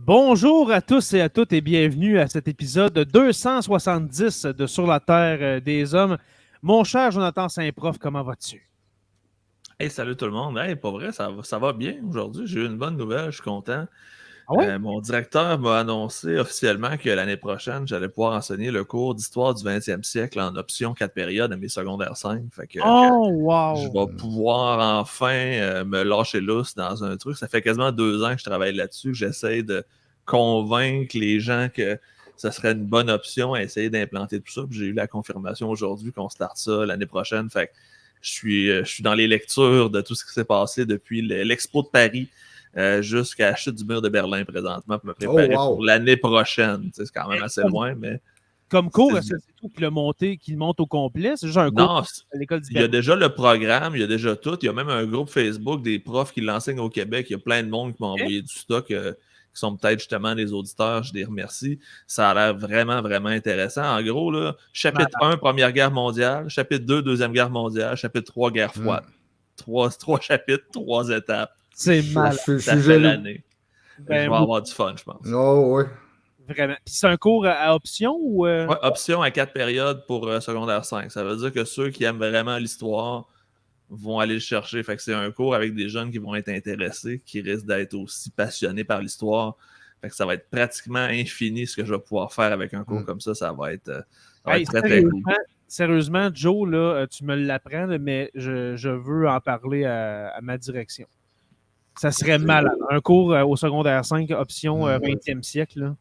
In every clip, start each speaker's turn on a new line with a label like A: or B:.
A: Bonjour à tous et à toutes et bienvenue à cet épisode 270 de Sur la Terre des Hommes. Mon cher Jonathan Saint-Prof, comment vas-tu?
B: Hey, salut tout le monde. Hey, pas vrai, ça va bien aujourd'hui. J'ai eu une bonne nouvelle, je suis content.
A: Ah ouais?
B: Mon directeur m'a annoncé officiellement que l'année prochaine, j'allais pouvoir enseigner le cours d'histoire du 20e siècle en option 4 périodes à mes secondaires 5. Fait que
A: Oh, wow!
B: je vais pouvoir enfin me lâcher lousse dans un truc. Ça fait quasiment 2 ans que je travaille là-dessus, que j'essaie de convaincre les gens que ce serait une bonne option à essayer d'implanter tout ça. Puis j'ai eu la confirmation aujourd'hui qu'on starte ça l'année prochaine. Fait que je suis dans les lectures de tout ce qui s'est passé depuis l'Expo de Paris jusqu'à la chute du mur de Berlin présentement pour me préparer pour l'année prochaine. C'est quand même assez loin, mais...
A: Comme cours, est-ce que c'est tout qu'il monte au complet? C'est juste un cours à l'école du
B: Il y a déjà le programme, il y a déjà tout. Il y a même un groupe Facebook des profs qui l'enseignent au Québec. Il y a plein de monde qui m'ont envoyé du stock qui sont peut-être justement des auditeurs. Je les remercie. Ça a l'air vraiment, vraiment intéressant. En gros, là, chapitre 1, Première Guerre mondiale. Chapitre 2, Deuxième Guerre mondiale. Chapitre 3, Guerre froide. Trois chapitres, 3 étapes.
A: C'est mal.
B: Ça fait l'année. Je vais avoir du fun, je pense.
C: Oh, oui.
A: Vraiment. Puis c'est un cours à option ou...
B: Ouais, option à 4 périodes pour secondaire 5. Ça veut dire que ceux qui aiment vraiment l'histoire vont aller le chercher. Fait que c'est un cours avec des jeunes qui vont être intéressés, qui risquent d'être aussi passionnés par l'histoire. Fait que ça va être pratiquement infini ce que je vais pouvoir faire avec un cours comme ça. Ça va être, très, très cool.
A: Sérieusement, Joe, là, tu me l'apprends, mais je veux en parler à ma direction. Ça serait malade. Un cours au secondaire 5, option 20e siècle, là.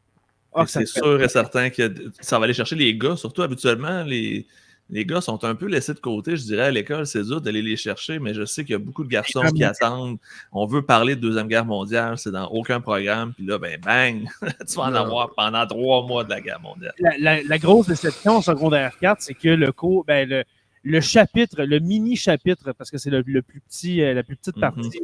B: C'est sûr et certain que ça va aller chercher les gars. Surtout, habituellement, les gars sont un peu laissés de côté, je dirais, à l'école. C'est dur d'aller les chercher, mais je sais qu'il y a beaucoup de garçons qui attendent. On veut parler de Deuxième Guerre mondiale, c'est dans aucun programme. Puis là, ben bang, tu vas en avoir pendant 3 mois de la guerre mondiale.
A: La grosse déception au secondaire 4, c'est que le cours, le chapitre, le mini-chapitre, parce que c'est la plus petite partie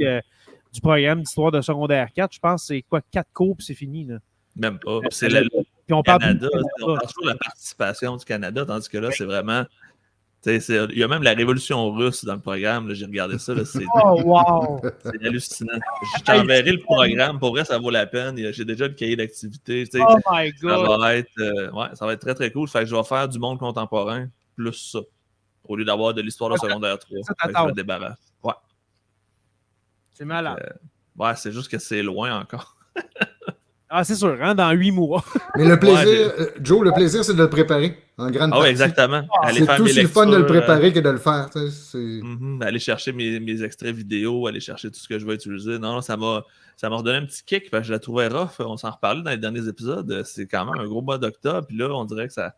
A: du programme d'histoire de secondaire 4, je pense que c'est quoi, 4 cours, puis c'est fini, là.
B: Même pas. C'est
A: puis on
B: parle Canada, on parle toujours de la participation du Canada, tandis que là, c'est vraiment... Il y a même la révolution russe dans le programme. J'ai regardé ça. C'est hallucinant. Je t'enverrai le programme. Pour vrai, ça vaut la peine. J'ai déjà le cahier d'activité.
A: Oh my God!
B: Ça va être très, très cool. Fait que je vais faire du monde contemporain plus ça. Au lieu d'avoir de l'histoire de secondaire 3. Je me débarrasse. Ouais.
A: C'est malade.
B: C'est juste que c'est loin encore.
A: Ah, c'est sûr, hein, dans 8 mois.
C: Mais le plaisir, Joe, le plaisir, c'est de le préparer en grande partie.
B: Oui, exactement.
C: C'est tout aussi fun de le préparer que de le faire.
B: Aller chercher mes extraits vidéo, aller chercher tout ce que je vais utiliser. Non, ça m'a redonné un petit kick parce que je la trouvais rough. On s'en reparlait dans les derniers épisodes. C'est quand même un gros mois d'octobre. Puis là, on dirait que ça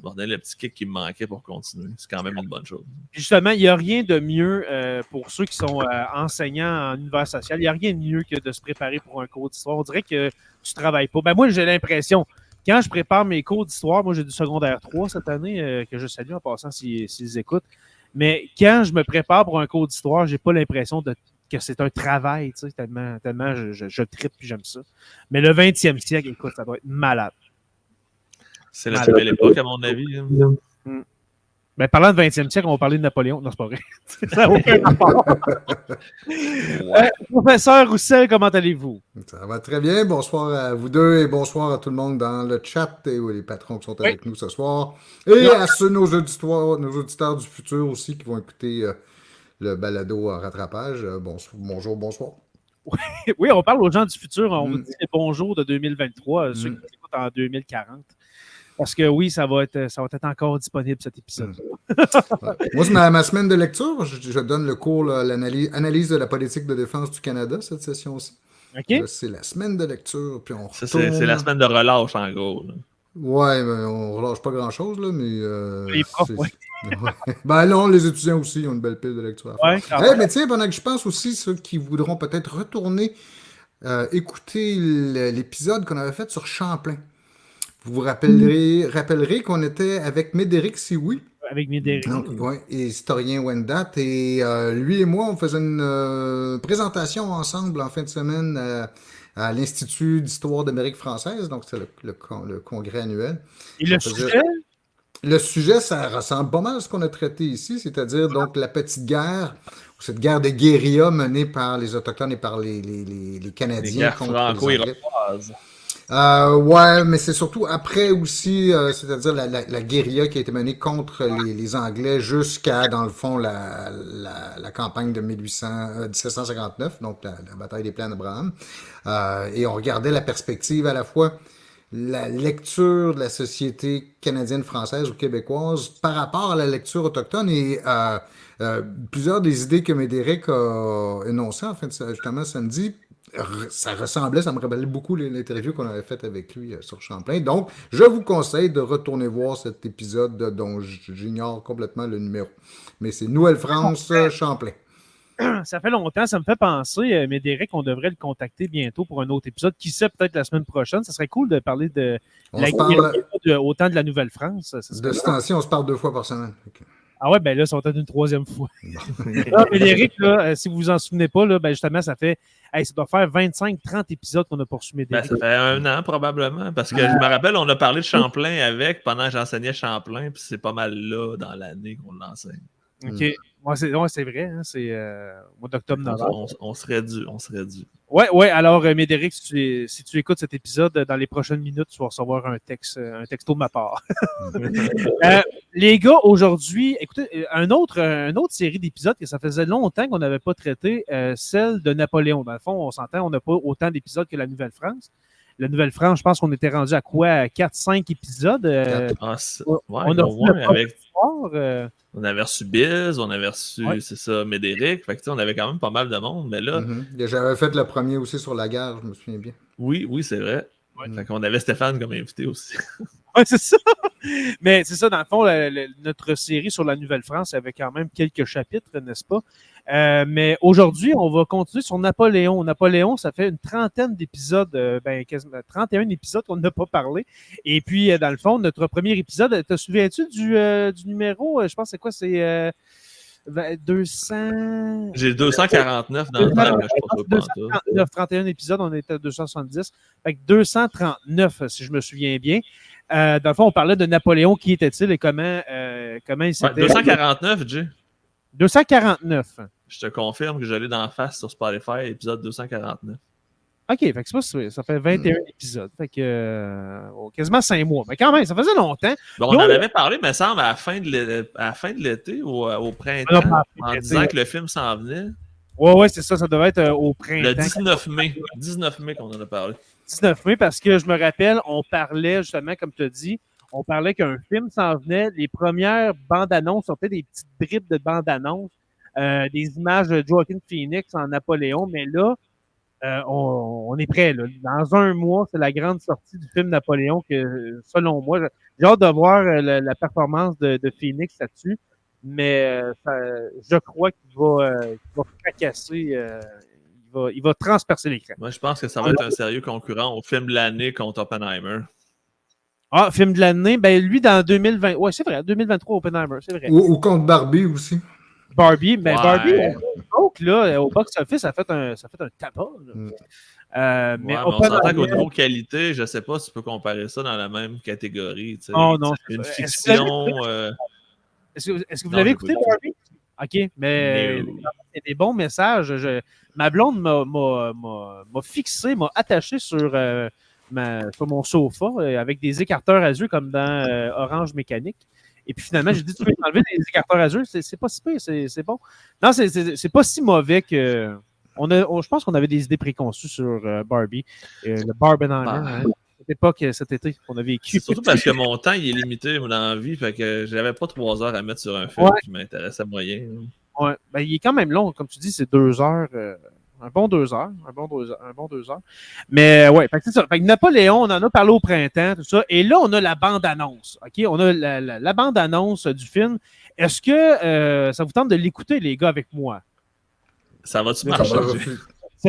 B: m'a redonné le petit kick qui me manquait pour continuer. C'est quand même une bonne chose.
A: Justement, il n'y a rien de mieux pour ceux qui sont enseignants en univers social. Il n'y a rien de mieux que de se préparer pour un cours d'histoire. On dirait que tu ne travailles pas. Moi, j'ai l'impression, quand je prépare mes cours d'histoire, moi, j'ai du secondaire 3 cette année, que je salue en passant s'ils écoutent. Mais quand je me prépare pour un cours d'histoire, j'ai pas l'impression que c'est un travail, tu sais, tellement je trippe et j'aime ça. Mais le 20e siècle, écoute, ça doit être malade.
B: C'est la plus belle époque, à mon avis.
A: Parlant de 20e siècle, on va parler de Napoléon. Non, c'est pas vrai. Ça n'a aucun rapport. Professeur Roussel, comment allez-vous?
C: Ça va très bien. Bonsoir à vous deux et bonsoir à tout le monde dans le chat et les patrons qui sont avec nous ce soir. Et à nos auditeurs du futur aussi qui vont écouter le balado en rattrapage. Bonjour, bonsoir.
A: Oui, on parle aux gens du futur. On vous dit les bonjours de 2023, ceux qui nous écoutent en 2040. Parce que oui, ça va être encore disponible, cet épisode.
C: Moi, c'est ma semaine de lecture. Je donne le cours, l'analyse de la politique de défense du Canada, cette session-ci.
A: OK.
C: Là, c'est la semaine de lecture, puis on
B: Ça,
C: retourne...
B: c'est la semaine de relâche, en gros. Là.
C: Ouais, mais on relâche pas grand-chose, là, mais...
A: Les profs, ouais.
C: Ben non, les étudiants aussi ont une belle pile de lecture à faire.
A: Ouais,
C: mais tiens, pendant que je pense aussi, ceux qui voudront peut-être retourner écouter l'épisode qu'on avait fait sur Champlain. Vous vous rappellerez qu'on était avec Médéric Sioui.
A: Avec Médéric.
C: Et historien Wendat. Et lui et moi, on faisait une présentation ensemble en fin de semaine à l'Institut d'histoire d'Amérique française. Donc, c'est le congrès annuel.
A: Et le sujet?
C: Le sujet, ça ressemble pas mal à ce qu'on a traité ici, c'est-à-dire donc la petite guerre, cette guerre de guérilla menée par les Autochtones et par les Canadiens contre les Anglais. Ouais, mais c'est surtout après aussi, c'est-à-dire la guérilla qui a été menée contre les Anglais jusqu'à, dans le fond, la campagne de 1759, donc la bataille des Plaines d'Abraham. Et on regardait la perspective à la fois la lecture de la société canadienne-française ou québécoise par rapport à la lecture autochtone et plusieurs des idées que Médéric a énoncées, en fait, justement, samedi, ça ressemblait, ça me rappelait beaucoup l'interview qu'on avait faite avec lui sur Champlain. Donc, je vous conseille de retourner voir cet épisode dont j'ignore complètement le numéro. Mais c'est Nouvelle-France, Champlain.
A: Ça fait longtemps, ça me fait penser, Médéric, on devrait le contacter bientôt pour un autre épisode. Qui sait, peut-être la semaine prochaine. Ça serait cool de parler de autant de la Nouvelle-France.
C: De ce temps-ci, on se parle 2 fois par semaine. Okay.
A: Ah ouais, ben là, ça va être une 3e fois. Là, Médéric, là, si vous vous en souvenez pas, là, ben justement, ça doit faire 25-30 épisodes qu'on a poursuivi Médéric.
B: Ben, ça fait 1 an probablement, parce que je me rappelle, on a parlé de Champlain avec pendant que j'enseignais Champlain, puis c'est pas mal là dans l'année qu'on l'enseigne.
A: OK. C'est vrai, hein, c'est au mois d'octobre-novembre.
B: On serait dû.
A: Ouais. Alors, Médéric, si tu écoutes cet épisode, dans les prochaines minutes, tu vas recevoir un texto de ma part. Les gars, aujourd'hui, écoutez, une autre série d'épisodes que ça faisait longtemps qu'on n'avait pas traité, celle de Napoléon. Dans le fond, on s'entend, on n'a pas autant d'épisodes que la Nouvelle-France. La Nouvelle-France, je pense qu'on était rendu à quoi? À 4-5 épisodes. On a reçu avec...
B: On avait reçu Biz, on avait reçu, c'est ça, Médéric. Fait que, on avait quand même pas mal de monde, mais là...
C: J'avais fait le premier aussi sur la guerre, je me souviens bien.
B: Oui, c'est vrai. Fait qu'on avait Stéphane comme invité aussi.
A: Oui, c'est ça. Mais c'est ça, dans le fond, notre série sur la Nouvelle-France avait quand même quelques chapitres, n'est-ce pas? Mais aujourd'hui, on va continuer sur Napoléon. Napoléon, ça fait une 30aine d'épisodes, quasiment 31 épisodes qu'on n'a pas parlé. Et puis, dans le fond, notre premier épisode, te souviens-tu du numéro? Je pense c'est quoi? C'est 200...
B: J'ai 249 dans le temps, mais je pense pas.
A: 239, 31 épisodes, on était à 270. Fait que 239, si je me souviens bien. Dans le fond, on parlait de Napoléon, qui était-il et comment il s'était...
B: 249, Jay.
A: 249.
B: Je te confirme que j'allais d'en face sur Spotify, épisode 249.
A: OK, fait que c'est pas ça fait 21 épisodes. Fait que quasiment 5 mois. Mais quand même, ça faisait longtemps.
B: Bon, on en avait parlé, me semble, à la fin de l'été ou au printemps, en disant que le film s'en venait.
A: Ouais, c'est ça. Ça devait être au printemps.
B: Le 19 mai. 19 mai qu'on en a parlé.
A: 19 mai, parce que je me rappelle, on parlait justement, comme tu as dit, on parlait qu'un film s'en venait. Les premières bandes-annonces sortaient des petites bribes de bandes-annonces, des images de Joaquin Phoenix en Napoléon. Mais là, on est prêt. Là. Dans 1 mois, c'est la grande sortie du film Napoléon que, selon moi, j'ai hâte de voir la performance de Phoenix là-dessus. Mais je crois qu'il va fracasser. Il va transpercer l'écran.
B: Moi, je pense que ça va être un sérieux concurrent au film de l'année contre Oppenheimer.
A: Ah, film de l'année, ben lui dans 2020. Ouais, c'est vrai, 2023 Oppenheimer, c'est vrai.
C: Ou contre Barbie aussi.
A: Barbie, mais Barbie, donc là, au box-office, ça fait un tabac.
B: Mais on s'entend qu'au niveau qualité, je ne sais pas si tu peux comparer ça dans la même catégorie. Tu sais.
A: Oh non.
B: Une fiction.
A: Est-ce que vous l'avez écouté, Barbie? OK, mais il y a des bons messages. Ma blonde m'a fixé, m'a attaché sur mon sofa avec des écarteurs à yeux comme dans Orange Mécanique. Et puis finalement, j'ai dit, tu peux enlever les écarteurs à jeu, c'est pas si pire, c'est bon. Non, c'est pas si mauvais que. Je pense qu'on avait des idées préconçues sur Barbie. Le Barbenheimer, hein, cette époque, cet été, qu'on a vécu.
B: C'est surtout parce que mon temps il est limité dans la vie, fait que j'avais pas 3 heures à mettre sur un film qui m'intéressait moyen.
A: Ouais, ben, il est quand même long, comme tu dis, c'est 2 heures. Un bon 2 heures. Un bon 2 heures. Mais ouais, fait que c'est ça. Fait que Napoléon, on en a parlé au printemps, tout ça. Et là, on a la bande-annonce. OK? On a la bande-annonce du film. Est-ce que ça vous tente de l'écouter, les gars, avec moi?
B: Ça va-tu marcher?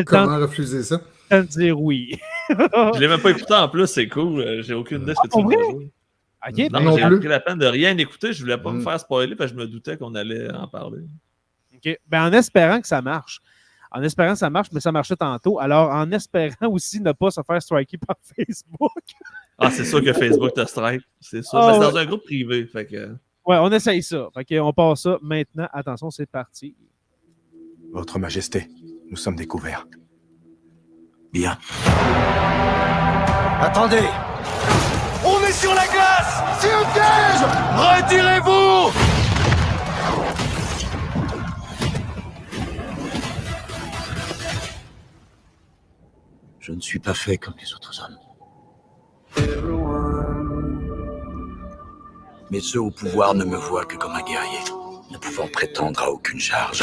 C: Comment refuser ça?
A: De dire oui.
B: Je l'ai même pas écouté en plus, c'est cool. J'ai aucune idée de ce que tu me dis.
A: OK,
B: non, j'ai pris la peine de rien écouter. Je voulais pas me faire spoiler parce que je me doutais qu'on allait en parler.
A: OK. Ben, en espérant que ça marche. En espérant que ça marche, mais ça marchait tantôt. Alors, en espérant aussi ne pas se faire striker par Facebook.
B: Ah, c'est sûr que Facebook te strike. C'est sûr. Mais c'est dans un groupe privé. Fait que...
A: Ouais, on essaye ça. Fait que on passe ça maintenant. Attention, c'est parti.
D: Votre Majesté, nous sommes découverts. Bien.
E: Attendez! On est sur la glace! C'est un piège! Retirez-vous! Je ne suis pas fait comme les autres hommes. Mais ceux au pouvoir ne me voient que comme un guerrier, ne pouvant prétendre à aucune charge.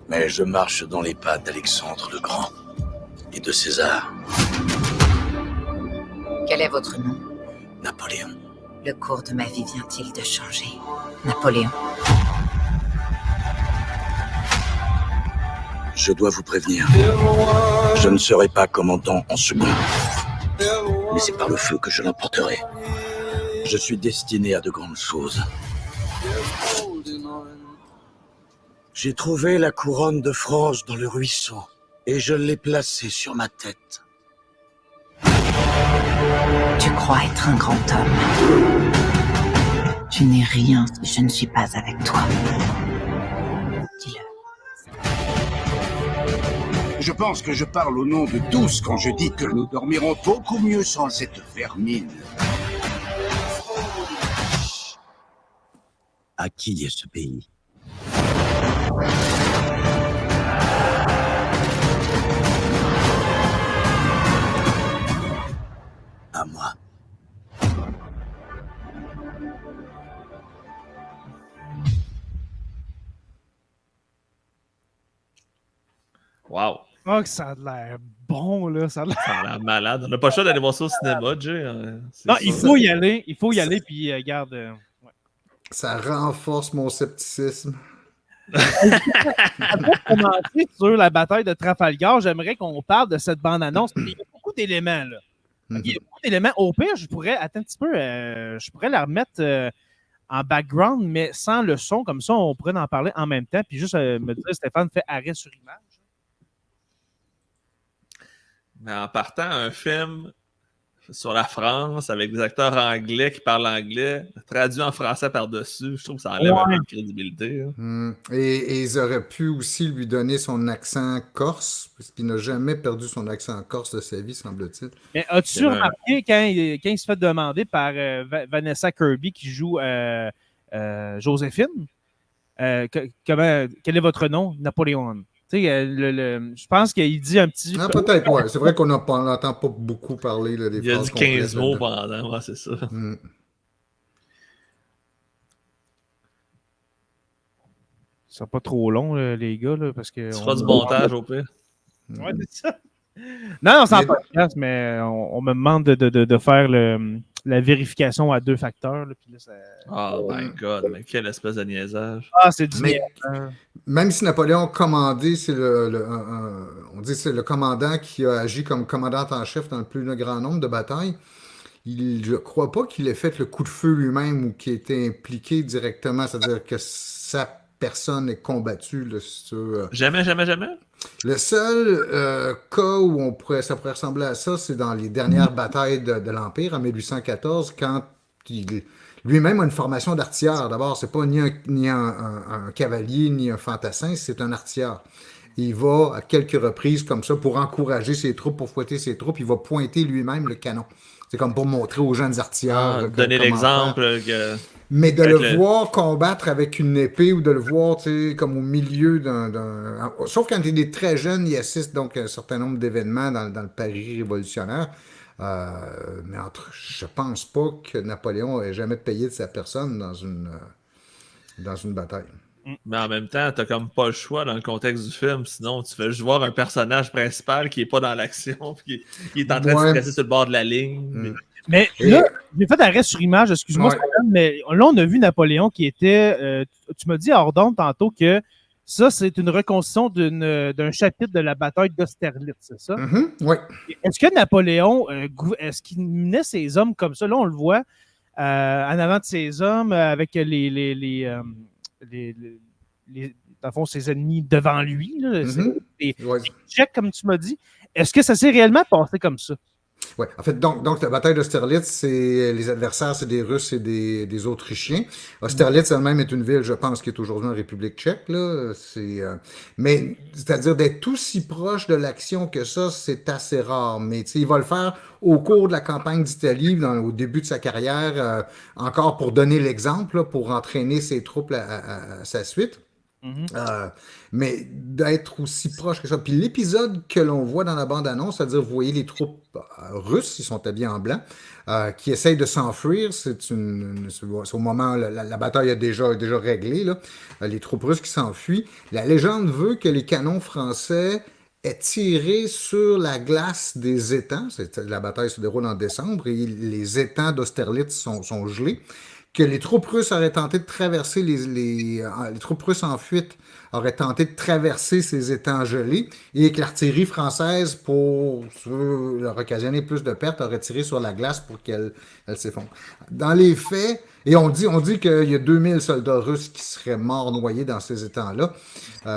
E: Mais je marche dans les pas d'Alexandre le Grand et de César.
F: Quel est votre nom?
E: Napoléon.
F: Le cours de ma vie vient-il de changer? Napoléon.
E: Je dois vous prévenir. Je ne serai pas commandant en second. Mais c'est par le feu que je l'emporterai. Je suis destiné à de grandes choses. J'ai trouvé la couronne de France dans le ruisseau et je l'ai placée sur ma tête.
F: Tu crois être un grand homme. Tu n'es rien si je ne suis pas avec toi. Dis-le.
G: Je pense que je parle au nom de tous quand je dis que nous dormirons beaucoup mieux sans cette vermine.
E: À qui est ce pays? À moi.
B: Wow.
A: Oh, que ça a l'air bon, là. Ça a l'air
B: malade. On n'a pas le choix d'aller voir ça au cinéma, Jay.
A: Non, il faut y aller. Il faut y aller, puis regarde. Ouais.
C: Ça renforce mon scepticisme.
A: Avant de commencer sur la bataille de Trafalgar, j'aimerais qu'on parle de cette bande-annonce. Il y a beaucoup d'éléments, là. Il y a beaucoup d'éléments. Au pire, je pourrais, attends un petit peu, je pourrais la remettre en background, mais sans le son, comme ça, on pourrait en parler en même temps. Puis juste me dire, Stéphane, fait arrêt sur image.
B: Mais en partant, un film sur la France avec des acteurs anglais qui parlent anglais, traduit en français par-dessus, je trouve que ça enlève un peu de crédibilité.
C: Et ils auraient pu aussi lui donner son accent corse, parce qu'il n'a jamais perdu son accent corse de sa vie, semble-t-il.
A: Mais as-tu remarqué quand il se fait demander par Vanessa Kirby qui joue Joséphine, quel est votre nom? Napoléon. Je pense qu'il dit un petit...
C: Ah, peut-être, ouais. C'est vrai qu'on n'entend pas beaucoup parler là, des
B: il
C: phrases
B: complètes. Il y a dit 15 mots pendant, ouais, c'est ça.
A: C'est pas trop long, les gars, là, parce que...
B: Tu feras du montage, au pire.
A: Ouais, c'est ça. Non, c'est en podcast, mais on me demande de faire la vérification à 2 facteurs. Là, puis là, ça...
B: Oh my God, mais quelle espèce de niaisage.
A: Ah, c'est du niaisage.
C: Même si Napoléon commandé, c'est on dit c'est le commandant qui a agi comme commandant en chef dans le plus grand nombre de batailles. Je ne crois pas qu'il ait fait le coup de feu lui-même ou qu'il ait été impliqué directement, c'est-à-dire que sa personne est combattue. Là, sur,
B: jamais.
C: Le seul cas où ça pourrait ressembler à ça, c'est dans les dernières batailles de l'Empire en 1814, quand lui-même a une formation d'artilleur. D'abord, c'est pas ni un cavalier ni un fantassin, c'est un artilleur. il va à quelques reprises comme ça pour encourager ses troupes, pour fouetter ses troupes, il va pointer lui-même le canon. C'est comme pour montrer aux jeunes artilleurs
B: donner
C: comment
B: l'exemple
C: faire.
B: que.
C: Mais de
B: Avec
C: le voir combattre avec une épée ou de le voir, tu sais, comme au milieu Sauf quand il est très jeune, il assiste donc à un certain nombre d'événements dans le Paris révolutionnaire. Mais je pense pas que Napoléon ait jamais payé de sa personne dans une bataille.
B: Mais en même temps, t'as comme pas le choix dans le contexte du film, sinon tu fais juste voir un personnage principal qui est pas dans l'action, qui est en train de se presser sur le bord de la ligne.
A: Mais là, j'ai fait arrêt sur image, excuse-moi, mais là, on a vu Napoléon qui était. Tu m'as dit hors d'onde tantôt que ça, c'est une reconstruction d'un chapitre de la bataille d'Austerlitz, c'est ça?
C: Oui.
A: Est-ce que Napoléon, est-ce qu'il menait ses hommes comme ça? Là, on le voit en avant de ses hommes avec dans le fond, ses ennemis devant lui. Là, des checks, comme tu m'as dit. Est-ce que ça s'est réellement passé comme ça?
C: Oui, en fait, donc la bataille d'Austerlitz, les adversaires, c'est des Russes et des Autrichiens. Austerlitz elle-même est une ville, je pense, qui est aujourd'hui en République tchèque. Là. Mais c'est-à-dire d'être aussi proche de l'action que ça, c'est assez rare. Mais il va le faire au cours de la campagne d'Italie, au début de sa carrière, encore pour donner l'exemple, là, pour entraîner ses troupes à sa suite. Mais d'être aussi proche que ça. Puis l'épisode que l'on voit dans la bande-annonce, c'est-à-dire vous voyez les troupes russes, ils sont habillés en blanc, qui essayent de s'enfuir. C'est au moment où la bataille est déjà réglée, là. Les troupes russes qui s'enfuient. La légende veut que les canons français aient tiré sur la glace des étangs. La bataille se déroule en décembre et les étangs d'Austerlitz sont gelés. Que les troupes russes auraient tenté de traverser les troupes russes en fuite auraient tenté de traverser ces étangs gelés et que l'artillerie française, pour leur occasionner plus de pertes, aurait tiré sur la glace pour qu'elle s'effondre. Dans les faits, et on dit qu'il y a 2000 soldats russes qui seraient morts noyés dans ces étangs-là.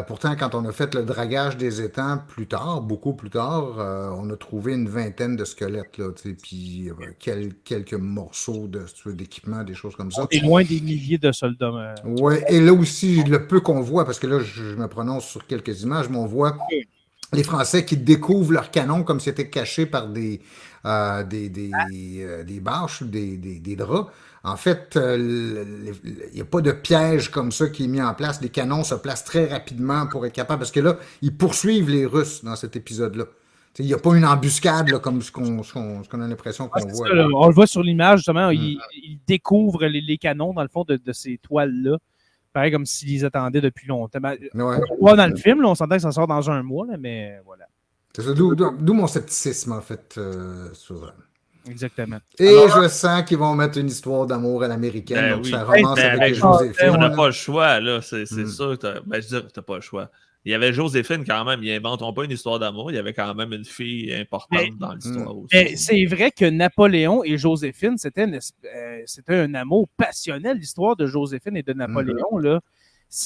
C: Pourtant, quand on a fait le dragage des étangs plus tard, beaucoup plus tard, on a trouvé une vingtaine de squelettes, là, puis quelques morceaux d'équipement, des choses comme ça.
A: On est loin des milliers de soldats.
C: Oui, et là aussi, le peu qu'on voit, parce que là, je me prononce sur quelques images, mais on voit les Français qui découvrent leurs canons comme si c'était caché par des bâches ou des draps. En fait, il n'y a pas de piège comme ça qui est mis en place. Les canons se placent très rapidement pour être capables, parce que là, ils poursuivent les Russes dans cet épisode-là. Il n'y a pas une embuscade là, comme ce qu'on a l'impression qu'on voit.
A: Ça, on le voit sur l'image, justement, ils découvrent les canons, dans le fond, de ces toiles-là. Pareil comme s'ils les attendaient depuis longtemps. On voit dans le film, là, on s'entend que ça sort dans un mois, là, mais voilà.
C: C'est ça, d'où mon scepticisme, en fait, sur...
A: Exactement.
C: Et je sens qu'ils vont mettre une histoire d'amour à l'américaine, donc ça romance avec Joséphine.
B: On n'a pas le choix, là, c'est sûr. Je veux dire, t'as pas le choix. Il y avait Joséphine quand même, ils inventent pas une histoire d'amour, il y avait quand même une fille importante dans l'histoire aussi.
A: Mais c'est vrai que Napoléon et Joséphine, c'était un amour passionnel, l'histoire de Joséphine et de Napoléon, là.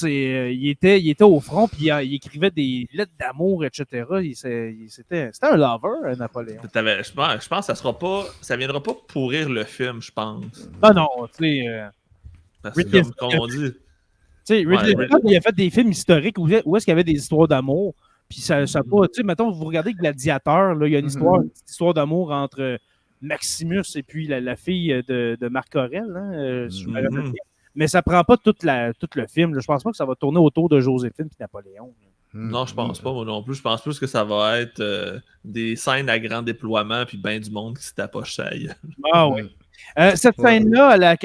A: Il était au front, puis il écrivait des lettres d'amour, etc. C'était un lover, Napoléon.
B: Je pense que ça viendra pas pourrir le film, je pense.
A: Non, tu sais...
B: Parce que comme on dit...
A: Tu sais, Ridley Scott, il a fait des films historiques où est-ce qu'il y avait des histoires d'amour. Puis ça pas. Tu sais, mettons, vous regardez Gladiateur, là, il y a une histoire d'amour entre Maximus et puis la fille de Marc Aurèle. Hein, je me rappelle bien. Mais ça prend pas tout le film. Là. Je pense pas que ça va tourner autour de Joséphine et Napoléon.
B: Non, je pense pas, moi non plus. Je pense plus que ça va être des scènes à grand déploiement puis ben du monde qui se tapoche ça.
A: Ah oui. Cette scène-là,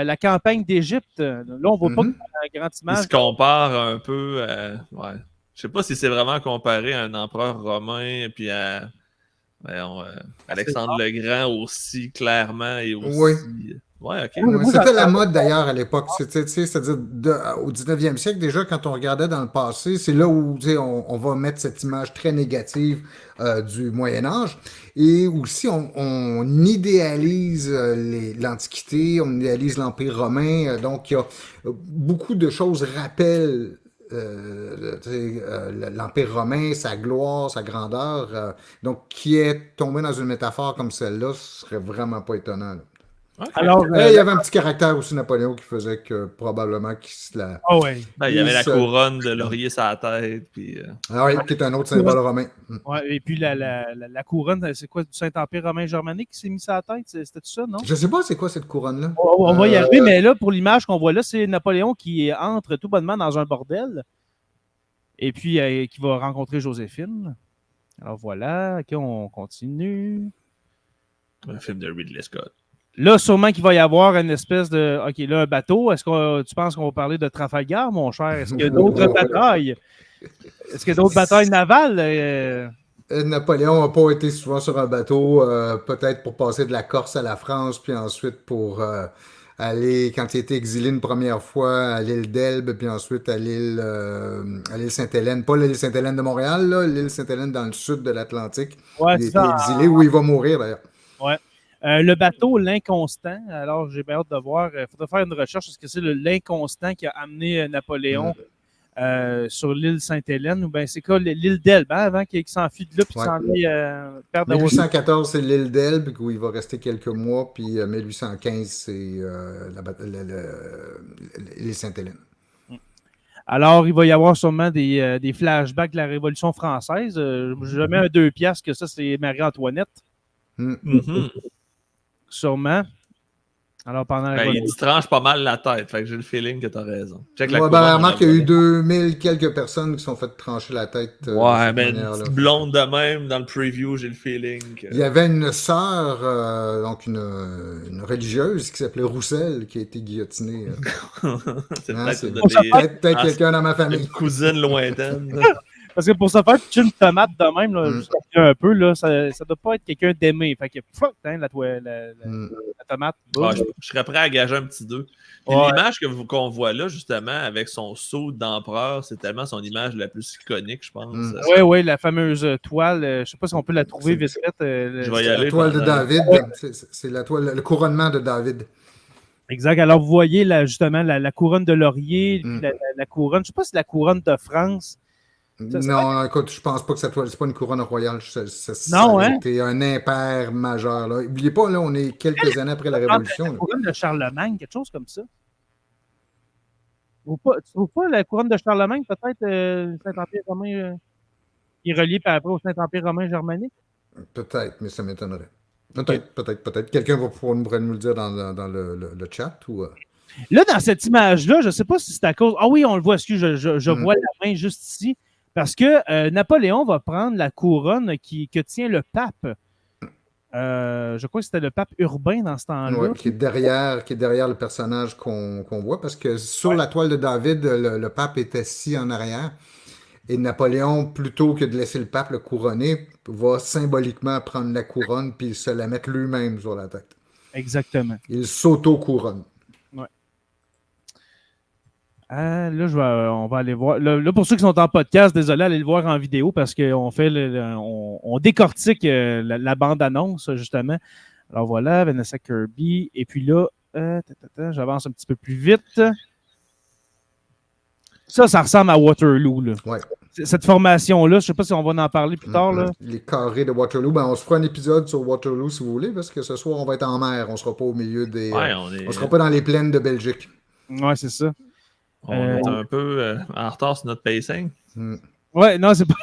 A: la campagne d'Égypte, là, on voit pas la grande image.
B: Il se compare un peu à... Ouais. Je sais pas si c'est vraiment comparé à un empereur romain puis à Alexandre le Grand aussi clairement et aussi...
C: Oui.
B: Ouais, ok.
C: C'était la mode d'ailleurs à l'époque. C'est-à-dire au 19e siècle, déjà, quand on regardait dans le passé, c'est là où on va mettre cette image très négative du Moyen-Âge. Et aussi, on idéalise l'Antiquité, on idéalise l'Empire romain. Donc, il y a beaucoup de choses rappellent l'Empire romain, sa gloire, sa grandeur. Donc, qui est tombé dans une métaphore comme celle-là, ce serait vraiment pas étonnant. Là.
B: Ok.
A: Alors,
C: Mais il y avait un petit caractère aussi, Napoléon, qui faisait que probablement qu'il se la.
A: ah ouais.
B: Ben, il y avait la
C: ça-
B: couronne de laurier sur la tête. Puis,
C: Ah oui, qui est un autre symbole romain.
A: Ouais, et puis la couronne, c'est quoi, du Saint-Empire romain germanique qui s'est mis sur la tête? C'était ça, non?
C: Je sais pas c'est quoi cette couronne-là.
A: On va y arriver, mais là, pour l'image qu'on voit là, c'est Napoléon qui entre tout bonnement dans un bordel et puis qui va rencontrer Joséphine. Alors voilà, OK, on continue.
B: un film de Ridley Scott.
A: Là, sûrement qu'il va y avoir une espèce de... OK, là, un bateau. Est-ce que tu penses qu'on va parler de Trafalgar, mon cher? Est-ce qu'il y a d'autres batailles? Est-ce qu'il y a d'autres batailles navales?
C: Napoléon n'a pas été souvent sur un bateau, peut-être pour passer de la Corse à la France, puis ensuite pour aller, quand il était exilé une première fois, à l'île d'Elbe, puis ensuite à l'île Sainte-Hélène. Pas l'île Sainte-Hélène de Montréal, là, l'île Sainte-Hélène dans le sud de l'Atlantique.
A: Ouais,
C: Il
A: c'est
C: était
A: ça.
C: exilé, où il va mourir d'ailleurs.
A: Ouais. Le bateau, l'Inconstant. Alors, j'ai bien hâte de voir. Il faudrait faire une recherche. Est-ce que c'est l'Inconstant qui a amené Napoléon sur l'île Sainte-Hélène ou bien c'est quoi l'île d'Elbe, hein, avant qu'il s'enfuit de là puis qu'il s'en aille perdre
C: 1814, c'est l'île d'Elbe où il va rester quelques mois, puis 1815, c'est l'île Sainte-Hélène.
A: Alors, il va y avoir sûrement des flashbacks de la Révolution française. Je mets un 2 piastres que ça, c'est Marie-Antoinette. Sûrement. Alors, pendant la
B: Il te tranche pas mal la tête. Fait que j'ai le feeling que t'as raison. Check la
C: Ouais,
B: couronne,
C: remarque qu'il y a eu 2000 quelques personnes qui sont faites trancher la tête.
B: Ouais, mais une petite blonde de même dans le preview, j'ai le feeling.
C: Il y avait une sœur, donc une religieuse qui s'appelait Roussel, qui a été guillotinée.
B: C'est
C: peut-être quelqu'un dans ma famille.
B: Une cousine lointaine.
A: Parce que pour se faire pitcher une tomate de même, là, juste un peu, là, ça doit pas être quelqu'un d'aimé. Fait que, hein, la tomate.
B: Ouais, je serais prêt à gager un petit 2. L'image qu'on voit là, justement, avec son sceau d'empereur, c'est tellement son image la plus iconique, je pense.
A: Oui, la fameuse toile. Je sais pas si on peut la trouver vite fait.
B: Je vais y aller.
C: La toile de David. C'est la toile, le couronnement de David.
A: Exact. Alors, vous voyez justement la couronne de laurier, puis la couronne. Je sais pas si c'est la couronne de France.
C: Non, écoute, je pense pas que c'est pas une couronne royale. Ça
A: hein?
C: C'était un impair majeur. N'oubliez pas, là, on est quelques années après la Révolution.
A: La couronne de Charlemagne, quelque chose comme ça. Tu trouves pas la couronne de Charlemagne, peut-être Saint-Empire romain qui est relié par après au Saint-Empire romain germanique?
C: Peut-être, mais ça m'étonnerait. Peut-être. Quelqu'un pourrait nous le dire dans le chat ou.
A: Là, dans cette image-là, je ne sais pas si c'est à cause. Ah oui, on le voit, excuse, je vois la main juste ici. Parce que Napoléon va prendre la couronne que tient le pape. Je crois que c'était le pape Urbain dans ce temps-là.
C: Oui, qui est derrière le personnage qu'on voit. Parce que sur la toile de David, le pape est assis en arrière. Et Napoléon, plutôt que de laisser le pape le couronner, va symboliquement prendre la couronne puis se la mettre lui-même sur la tête.
A: Exactement.
C: Il s'auto-couronne.
A: Ouais. Là, on va aller voir. Là, pour ceux qui sont en podcast, désolé, allez le voir en vidéo parce qu'on fait on décortique la bande-annonce, justement. Alors voilà, Vanessa Kirby. Et puis là, j'avance un petit peu plus vite. Ça ressemble à Waterloo. Là.
C: Ouais.
A: Cette formation-là, je ne sais pas si on va en parler plus tard. Là.
C: Les carrés de Waterloo. On se fera un épisode sur Waterloo si vous voulez, parce que ce soir, on va être en mer. On ne sera pas au milieu des. On sera pas dans les plaines de Belgique.
A: Ouais, c'est ça.
B: On est un peu en retard sur notre pacing.
A: Ouais, non, c'est pas.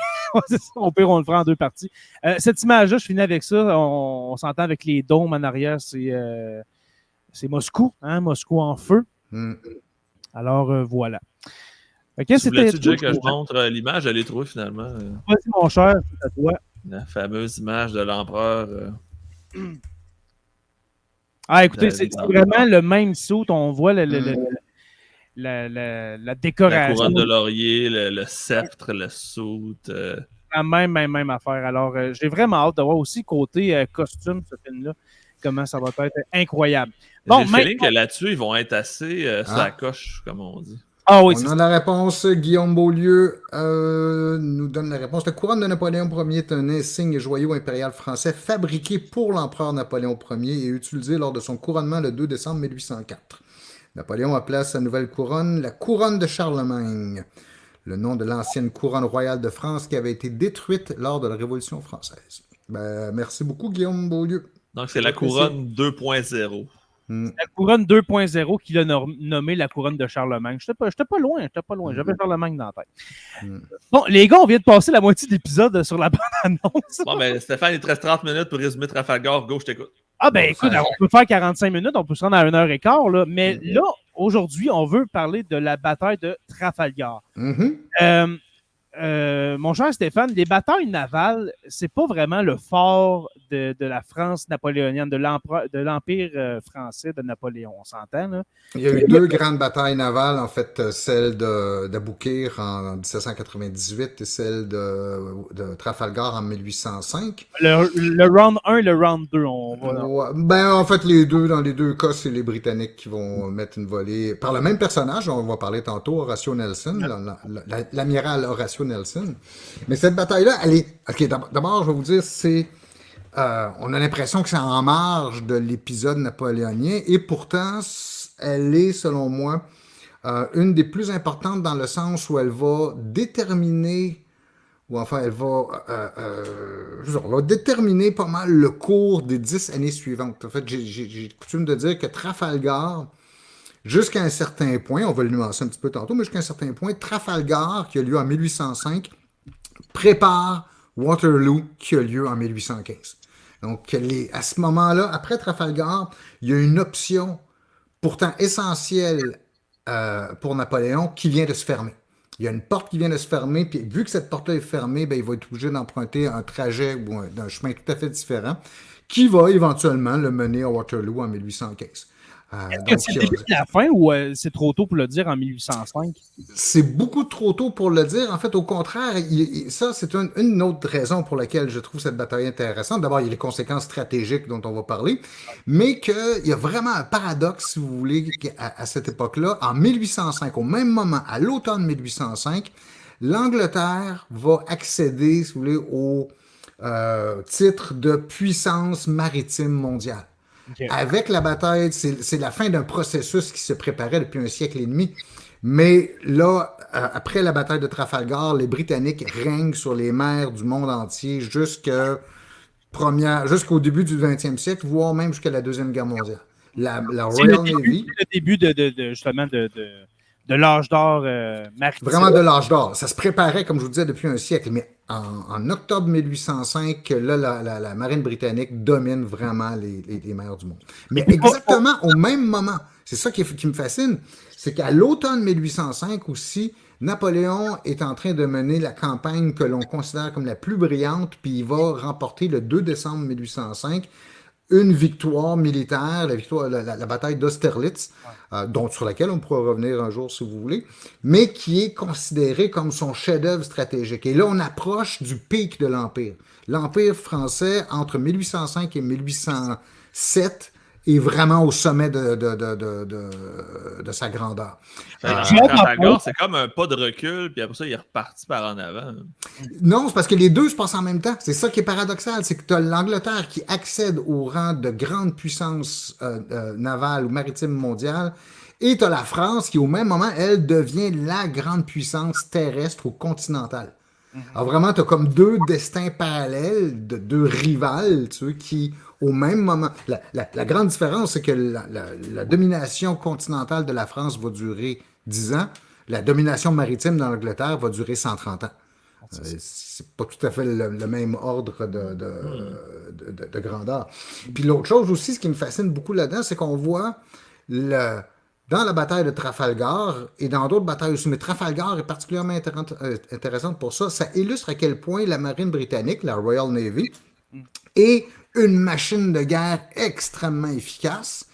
A: C'est ça. Au pire, on le fera en 2 parties. Cette image-là, je finis avec ça. On s'entend avec les dômes en arrière. C'est Moscou, hein? Moscou en feu. Alors, voilà.
B: Okay, voulais-tu dire que je montre l'image? Je l'ai trouvée finalement.
A: Vas-y, mon cher, c'est à toi.
B: La fameuse image de l'empereur.
A: Écoutez, c'est vraiment le même saut. On voit la décoration.
B: La couronne de laurier, le sceptre, le soute.
A: La même affaire. Alors, j'ai vraiment hâte de voir aussi côté costume, ce film-là, comment ça va être incroyable.
B: Bon, j'ai le feeling que là-dessus, ils vont être assez sur la coche, comme on dit.
A: Ah oui,
C: on a la réponse. Guillaume Beaulieu nous donne la réponse. La couronne de Napoléon Ier est un insigne et joyau impérial français fabriqué pour l'empereur Napoléon Ier et utilisé lors de son couronnement le 2 décembre 1804. Napoléon appela sa nouvelle couronne la couronne de Charlemagne, le nom de l'ancienne couronne royale de France qui avait été détruite lors de la Révolution française. Merci beaucoup, Guillaume Beaulieu.
B: Donc, c'est la couronne 2.0.
A: La couronne 2.0 qu'il a nommée la couronne de Charlemagne. J'étais pas loin. J'avais Charlemagne dans la tête. Bon, les gars, on vient de passer la moitié de l'épisode sur la bande-annonce.
B: Bon, ben, Stéphane, il te reste 30 minutes pour résumer Trafalgar. Go, je t'écoute.
A: Ah, ben écoute, on peut faire 45 minutes, on peut se rendre à 1h15, là, mais là, aujourd'hui, on veut parler de la bataille de Trafalgar. Mon cher Stéphane, les batailles navales, c'est pas vraiment le fort de la France napoléonienne, de l'Empire français de Napoléon, on s'entend, là.
C: Il y a eu deux grandes batailles navales, en fait, celle d'Aboukir en 1798 et celle de Trafalgar en 1805.
A: Le round 1 et le round 2, on va...
C: Ouais, ben, en fait, dans les deux cas, c'est les Britanniques qui vont mettre une volée par le même personnage, on va parler tantôt, Horatio Nelson, l'amiral Horatio Nelson. Mais cette bataille-là, elle est... OK, d'abord, je vais vous dire, on a l'impression que c'est en marge de l'épisode napoléonien, et pourtant, elle est, selon moi, une des plus importantes dans le sens où elle va déterminer, ou enfin, elle va déterminer pas mal le cours des 10 années suivantes. En fait, j'ai coutume de dire que Trafalgar, jusqu'à un certain point, on va le nuancer un petit peu tantôt, mais jusqu'à un certain point, Trafalgar, qui a lieu en 1805, prépare Waterloo, qui a lieu en 1815. Donc, à ce moment-là, après Trafalgar, il y a une option pourtant essentielle pour Napoléon qui vient de se fermer. Il y a une porte qui vient de se fermer, puis vu que cette porte-là est fermée, ben, il va être obligé d'emprunter un trajet ou un chemin tout à fait différent qui va éventuellement le mener à Waterloo en 1815.
A: Est-ce que c'est le début de la fin ou c'est trop tôt pour le dire en 1805?
C: C'est beaucoup trop tôt pour le dire. En fait, au contraire, ça, c'est une autre raison pour laquelle je trouve cette bataille intéressante. D'abord, il y a les conséquences stratégiques dont on va parler, mais qu'il y a vraiment un paradoxe, si vous voulez, à cette époque-là. En 1805, au même moment, à l'automne 1805, l'Angleterre va accéder, si vous voulez, au titre de puissance maritime mondiale. Okay. Avec la bataille, c'est la fin d'un processus qui se préparait depuis un siècle et demi. Mais là, après la bataille de Trafalgar, les Britanniques règnent sur les mers du monde entier jusqu'au début du 20e siècle, voire même jusqu'à la Deuxième Guerre mondiale. La Royal Navy...
A: C'est le début justement de l'âge d'or maritime.
C: Vraiment de l'âge d'or. Ça se préparait, comme je vous disais, depuis un siècle. Mais en octobre 1805, là, la marine britannique domine vraiment les mers du monde. Mais exactement au même moment, c'est ça qui me fascine, c'est qu'à l'automne 1805 aussi, Napoléon est en train de mener la campagne que l'on considère comme la plus brillante, puis il va remporter le 2 décembre 1805 une victoire militaire, la bataille d'Austerlitz, sur laquelle on pourra revenir un jour si vous voulez, mais qui est considérée comme son chef-d'œuvre stratégique. Et là, on approche du pic de l'Empire. L'Empire français, entre 1805 et 1807, est vraiment au sommet de sa grandeur.
B: Trafalgar, c'est comme un pas de recul, puis après ça, il est reparti par en avant.
C: Non, c'est parce que les deux se passent en même temps. C'est ça qui est paradoxal, c'est que tu as l'Angleterre qui accède au rang de grande puissance navale ou maritime mondiale, et tu as la France qui, au même moment, elle devient la grande puissance terrestre ou continentale. Alors vraiment, tu as comme deux destins parallèles, deux rivales, tu sais, qui, au même moment... La grande différence, c'est que la domination continentale de la France va durer 10 ans. La domination maritime dans l'Angleterre va durer 130 ans. C'est pas tout à fait le même ordre de grandeur. Puis l'autre chose aussi, ce qui me fascine beaucoup là-dedans, c'est qu'on voit dans la bataille de Trafalgar et dans d'autres batailles aussi, mais Trafalgar est particulièrement intéressante pour ça. Ça illustre à quel point la marine britannique, la Royal Navy, est une machine de guerre extrêmement efficace.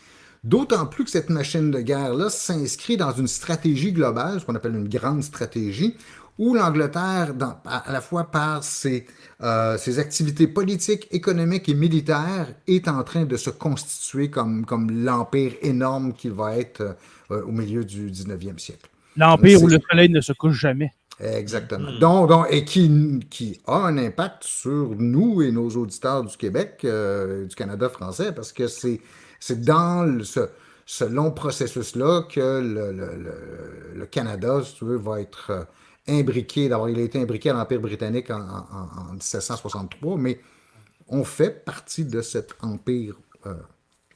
C: D'autant plus que cette machine de guerre-là s'inscrit dans une stratégie globale, ce qu'on appelle une grande stratégie, où l'Angleterre, à la fois par ses activités politiques, économiques et militaires, est en train de se constituer comme l'empire énorme qu'il va être au milieu du 19e siècle.
A: L'empire où le soleil ne se couche jamais.
C: Exactement. Donc, et qui a un impact sur nous et nos auditeurs du Québec, du Canada français, parce que c'est dans ce long processus-là que le Canada, si tu veux, va être imbriqué. D'abord, il a été imbriqué à l'Empire britannique en 1763, mais on fait partie de cet empire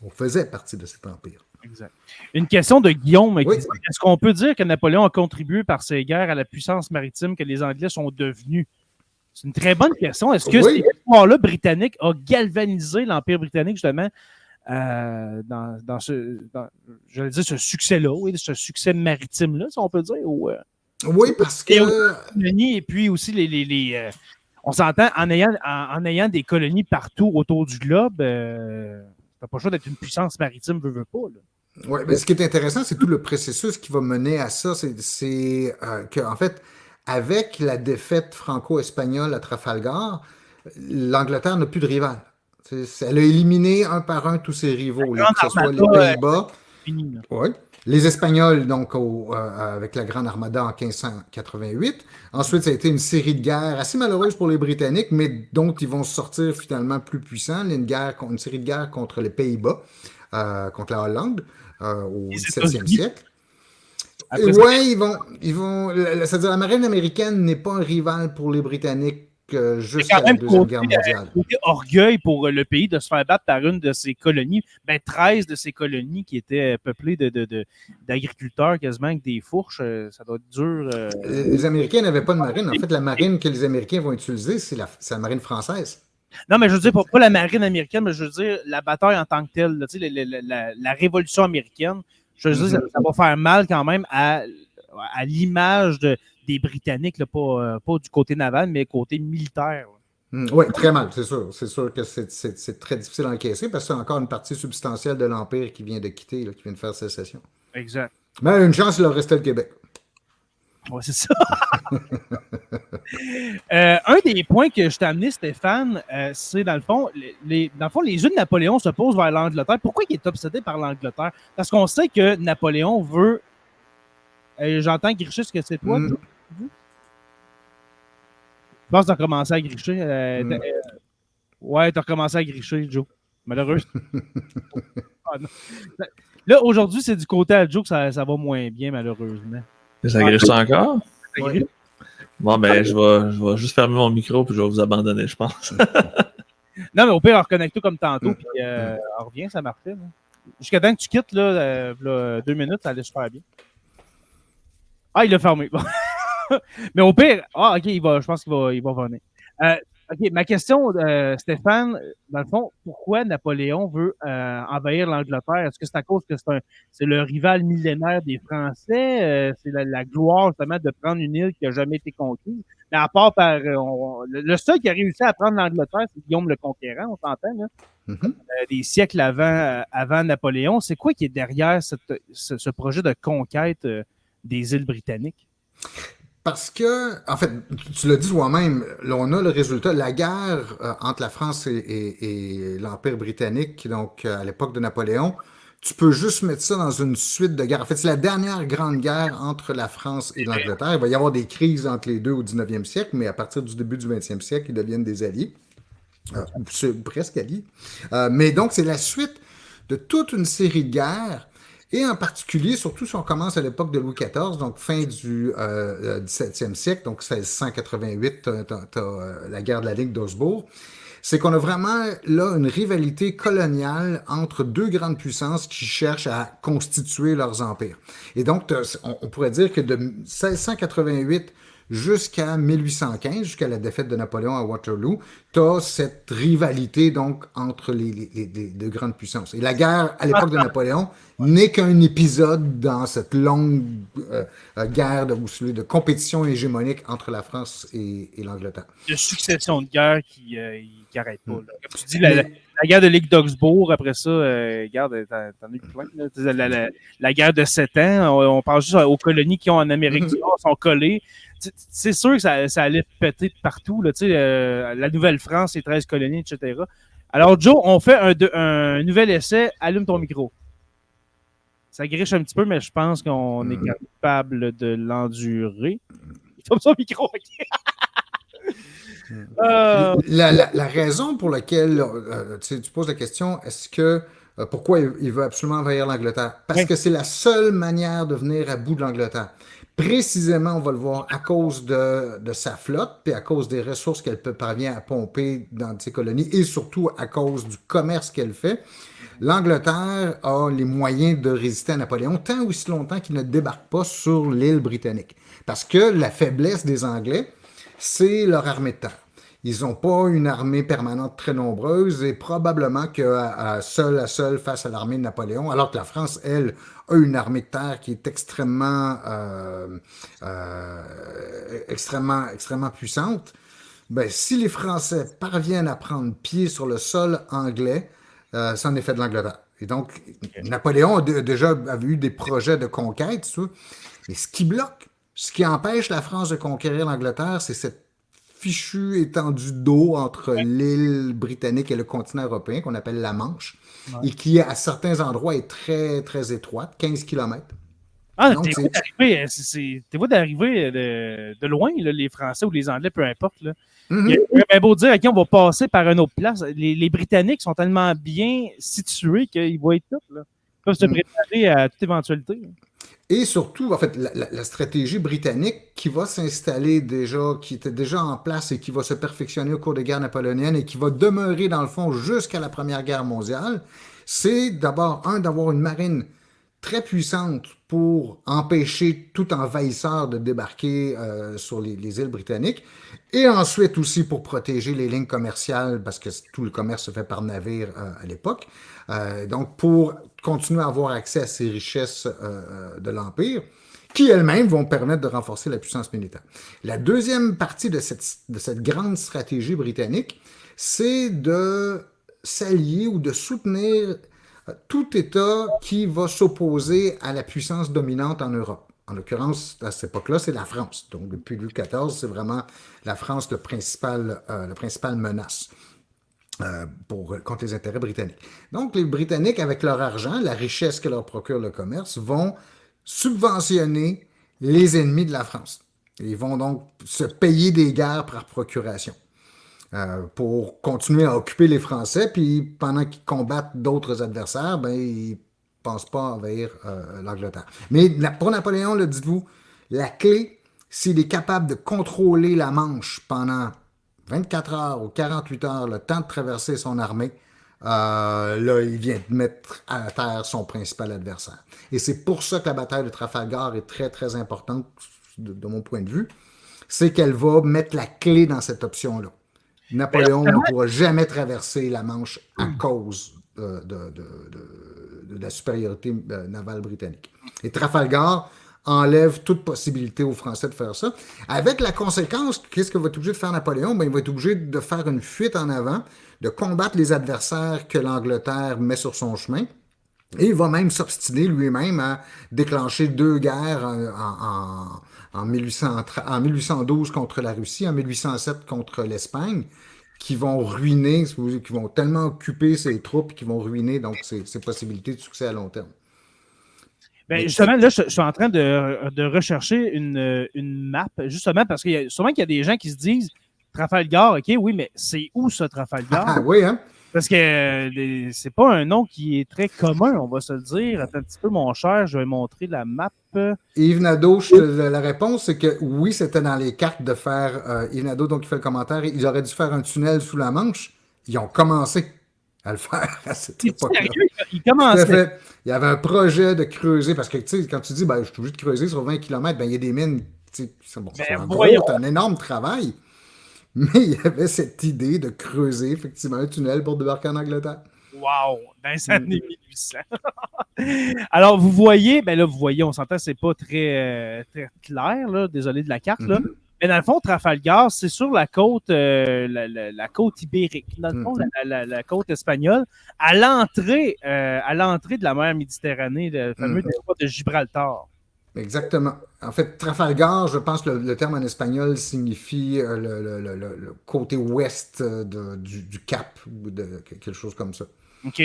C: On faisait partie de cet empire.
A: Exact. Une question de Guillaume qui
C: Oui.
A: dit, est-ce qu'on peut dire que Napoléon a contribué par ses guerres à la puissance maritime que les Anglais sont devenus? C'est une très bonne question. Est-ce que
C: Oui.
A: cette histoire-là britannique a galvanisé l'Empire britannique, justement, dans j'allais dire ce succès-là, oui, ce succès maritime-là, si on peut dire?
C: Oui, parce que...
A: Et puis aussi, on s'entend, en ayant des colonies partout autour du globe, t'as pas le choix d'être une puissance maritime, veut pas.
C: Oui, mais ce qui est intéressant, c'est tout le processus qui va mener à ça. C'est qu'en fait, avec la défaite franco-espagnole à Trafalgar, l'Angleterre n'a plus de rival. Elle a éliminé un par un tous ses rivaux, que ce soit les Pays-Bas. Oui. Les Espagnols, donc, avec la Grande Armada en 1588. Ensuite, ça a été une série de guerres assez malheureuses pour les Britanniques, mais dont ils vont sortir finalement plus puissants. Une série de guerres contre les Pays-Bas, contre la Hollande, au XVIIe siècle. Oui, c'est-à-dire la marine américaine n'est pas un rival pour les Britanniques jusqu'à la Deuxième Guerre mondiale.
A: Côté orgueil pour le pays de se faire battre par une de ses colonies, 13 de ses colonies qui étaient peuplées d'agriculteurs quasiment avec des fourches, ça doit être dur.
C: Les Américains n'avaient pas de marine. En fait, la marine que les Américains vont utiliser, c'est la marine française.
A: Non, mais je veux dire, pas la marine américaine, mais je veux dire la bataille en tant que telle, là, la révolution américaine, je veux dire, ça va faire mal quand même à l'image des Britanniques, là, pas du côté naval, mais côté militaire.
C: Oui, très mal, c'est sûr. C'est sûr que c'est très difficile à encaisser parce que c'est encore une partie substantielle de l'Empire qui vient de quitter, là, qui vient de faire sécession.
A: Exact.
C: Mais une chance, il leur restait le Québec.
A: Oui, c'est ça. Un des points que je t'ai amené, Stéphane, c'est dans le fond, les yeux de Napoléon se posent vers l'Angleterre. Pourquoi il est obsédé par l'Angleterre? Parce qu'on sait que Napoléon veut... j'entends gricher, ce que c'est toi, Joe? Je pense que tu as commencé à gricher. Ouais, tu as recommencé à gricher, Joe. Malheureux. Là, aujourd'hui, c'est du côté à Joe que ça va moins bien, malheureusement.
B: Ça griche encore?
C: Oui.
B: Bon, ben, je vais juste fermer mon micro puis je vais vous abandonner, je pense.
A: Non, mais au pire, on reconnecte tout comme tantôt, puis on revient, ça marchait. Là. Jusqu'à temps que tu quittes, là, 2 minutes, ça allait super bien. Ah, il l'a fermé. Mais au pire, OK, je pense qu'il va venir. OK, ma question, Stéphane, dans le fond, pourquoi Napoléon veut envahir l'Angleterre? Est-ce que c'est à cause que c'est le rival millénaire des Français? C'est la gloire, justement, de prendre une île qui n'a jamais été conquise? Mais à part par... le seul qui a réussi à prendre l'Angleterre, c'est Guillaume le Conquérant, on s'entend, là? Des siècles avant Napoléon. C'est quoi qui est derrière ce projet de conquête des îles britanniques?
C: Parce que, en fait, tu l'as dit toi-même, là, on a le résultat. La guerre entre la France et l'Empire britannique, donc à l'époque de Napoléon, tu peux juste mettre ça dans une suite de guerres. En fait, c'est la dernière grande guerre entre la France et l'Angleterre. Il va y avoir des crises entre les deux au 19e siècle, mais à partir du début du 20e siècle, ils deviennent des alliés. Presque alliés. Mais donc, c'est la suite de toute une série de guerres. Et en particulier, surtout si on commence à l'époque de Louis XIV, donc fin du XVIIe siècle, donc 1688, la guerre de la Ligue d'Augsbourg, c'est qu'on a vraiment là une rivalité coloniale entre deux grandes puissances qui cherchent à constituer leurs empires. Et donc, on pourrait dire que de 1688 jusqu'à 1815, jusqu'à la défaite de Napoléon à Waterloo, tu as cette rivalité donc entre les deux grandes puissances. Et la guerre à l'époque de Napoléon n'est qu'un épisode dans cette longue guerre de compétition hégémonique entre la France et l'Angleterre.
A: De succession de guerres qui n'arrête pas. Là. Comme tu dis, la guerre de Ligue d'Augsbourg, après ça, regarde, t'en as eu plein. La guerre de 7 ans, on pense juste aux colonies qui ont en Amérique du Nord, sont collées. C'est sûr que ça allait péter de partout. Là, la Nouvelle-France, les 13 colonies, etc. Alors, Joe, on fait un nouvel essai. Allume ton micro. Ça griche un petit peu, mais je pense qu'on est capable de l'endurer. Il tombe son micro, OK.
C: La raison pour laquelle tu poses la question, est-ce que Pourquoi il veut absolument envahir l'Angleterre? Parce
A: Oui.
C: que c'est la seule manière de venir à bout de l'Angleterre. Précisément, on va le voir, à cause de sa flotte, puis à cause des ressources qu'elle peut parvenir à pomper dans ses colonies, et surtout à cause du commerce qu'elle fait. L'Angleterre a les moyens de résister à Napoléon tant aussi longtemps qu'il ne débarque pas sur l'île britannique. Parce que la faiblesse des Anglais, c'est leur armée de terre. Ils n'ont pas une armée permanente très nombreuse et probablement que seul à seul face à l'armée de Napoléon, alors que la France, elle, a une armée de terre qui est extrêmement puissante. Ben, si les Français parviennent à prendre pied sur le sol anglais, c'en est fait de l'Angleterre. Et donc, Napoléon déjà avait eu des projets de conquête, ça. Mais ce qui bloque, ce qui empêche la France de conquérir l'Angleterre, c'est cette fichue étendue d'eau entre l'île britannique et le continent européen, qu'on appelle la Manche, et qui, à certains endroits, est très, très étroite, 15 km.
A: Ah,
C: Donc,
A: t'es vois d'arriver de loin, là, les Français ou les Anglais, peu importe. Là.
C: Mhm.
A: Il aurait bien beau dire, OK, on va passer par une autre place. Les Britanniques sont tellement bien situés qu'ils vont être tous. Là. Ils peuvent se préparer à toute éventualité.
C: Et surtout, en fait, la stratégie britannique qui va s'installer déjà, qui était déjà en place et qui va se perfectionner au cours des guerres napoléoniennes et qui va demeurer, dans le fond, jusqu'à la Première Guerre mondiale, c'est d'abord, d'avoir une marine très puissante pour empêcher tout envahisseur de débarquer sur les îles britanniques, et ensuite aussi pour protéger les lignes commerciales, parce que tout le commerce se fait par navire à l'époque. Donc, pour continuer à avoir accès à ces richesses de l'Empire, qui elles-mêmes vont permettre de renforcer la puissance militaire. La deuxième partie de cette grande stratégie britannique, c'est de s'allier ou de soutenir tout État qui va s'opposer à la puissance dominante en Europe. En l'occurrence, à cette époque-là, c'est la France. Donc, depuis Louis XIV, c'est vraiment la France la principale menace contre les intérêts britanniques. Donc, les Britanniques, avec leur argent, la richesse que leur procure le commerce, vont subventionner les ennemis de la France. Ils vont donc se payer des guerres par procuration. Pour continuer à occuper les Français, puis pendant qu'ils combattent d'autres adversaires, ben, ils ne pensent pas envahir l'Angleterre. Mais pour Napoléon, là, dites-vous, la clé, s'il est capable de contrôler la Manche pendant 24 heures ou 48 heures, le temps de traverser son armée, là, il vient de mettre à terre son principal adversaire. Et c'est pour ça que la bataille de Trafalgar est très, très importante, de mon point de vue, c'est qu'elle va mettre la clé dans cette option-là. Napoléon ne pourra jamais traverser la Manche à cause de la supériorité navale britannique. Et Trafalgar enlève toute possibilité aux Français de faire ça. Avec la conséquence, qu'est-ce que va être obligé de faire Napoléon? Ben, il va être obligé de faire une fuite en avant, de combattre les adversaires que l'Angleterre met sur son chemin. Et il va même s'obstiner lui-même à déclencher 2 guerres en 1812 contre la Russie, en 1807 contre l'Espagne, qui vont ruiner, qui vont tellement occuper ses troupes, qui vont ruiner donc ses possibilités de succès à long terme.
A: Ben, justement, là, je suis en train de rechercher une map, justement parce qu'il y a sûrement qu'il y a des gens qui se disent Trafalgar, OK, oui, mais c'est où ça, Trafalgar?
C: Ah oui, hein?
A: Parce que c'est pas un nom qui est très commun, on va se le dire. Attends un petit peu, mon cher, je vais montrer la map.
C: Yves Nadeau, la réponse, c'est que oui, c'était dans les cartes de faire. Yves Nadeau, donc, il fait le commentaire, ils auraient dû faire un tunnel sous la Manche. Ils ont commencé à le faire à cette époque-là.
A: Ils commençaient.
C: Il y avait un projet de creuser, parce que, tu sais, quand tu dis, ben, je suis obligé de creuser sur 20 km, ben, il y a des mines, tu sais, c'est bon, c'est un énorme travail. Mais il y avait cette idée de creuser, effectivement, un tunnel pour débarquer en Angleterre.
A: Wow! Dans les années 1800. Alors, vous voyez, ben là, on s'entend, c'est pas très, très clair, là, désolé de la carte, là. Mais dans le fond, Trafalgar, c'est sur la côte, la côte ibérique, dans le fond, la côte espagnole, à l'entrée de la mer Méditerranée, le fameux détroit de Gibraltar.
C: Exactement. En fait, Trafalgar, je pense que le terme en espagnol signifie le côté ouest du Cap, ou de quelque chose comme ça.
A: OK.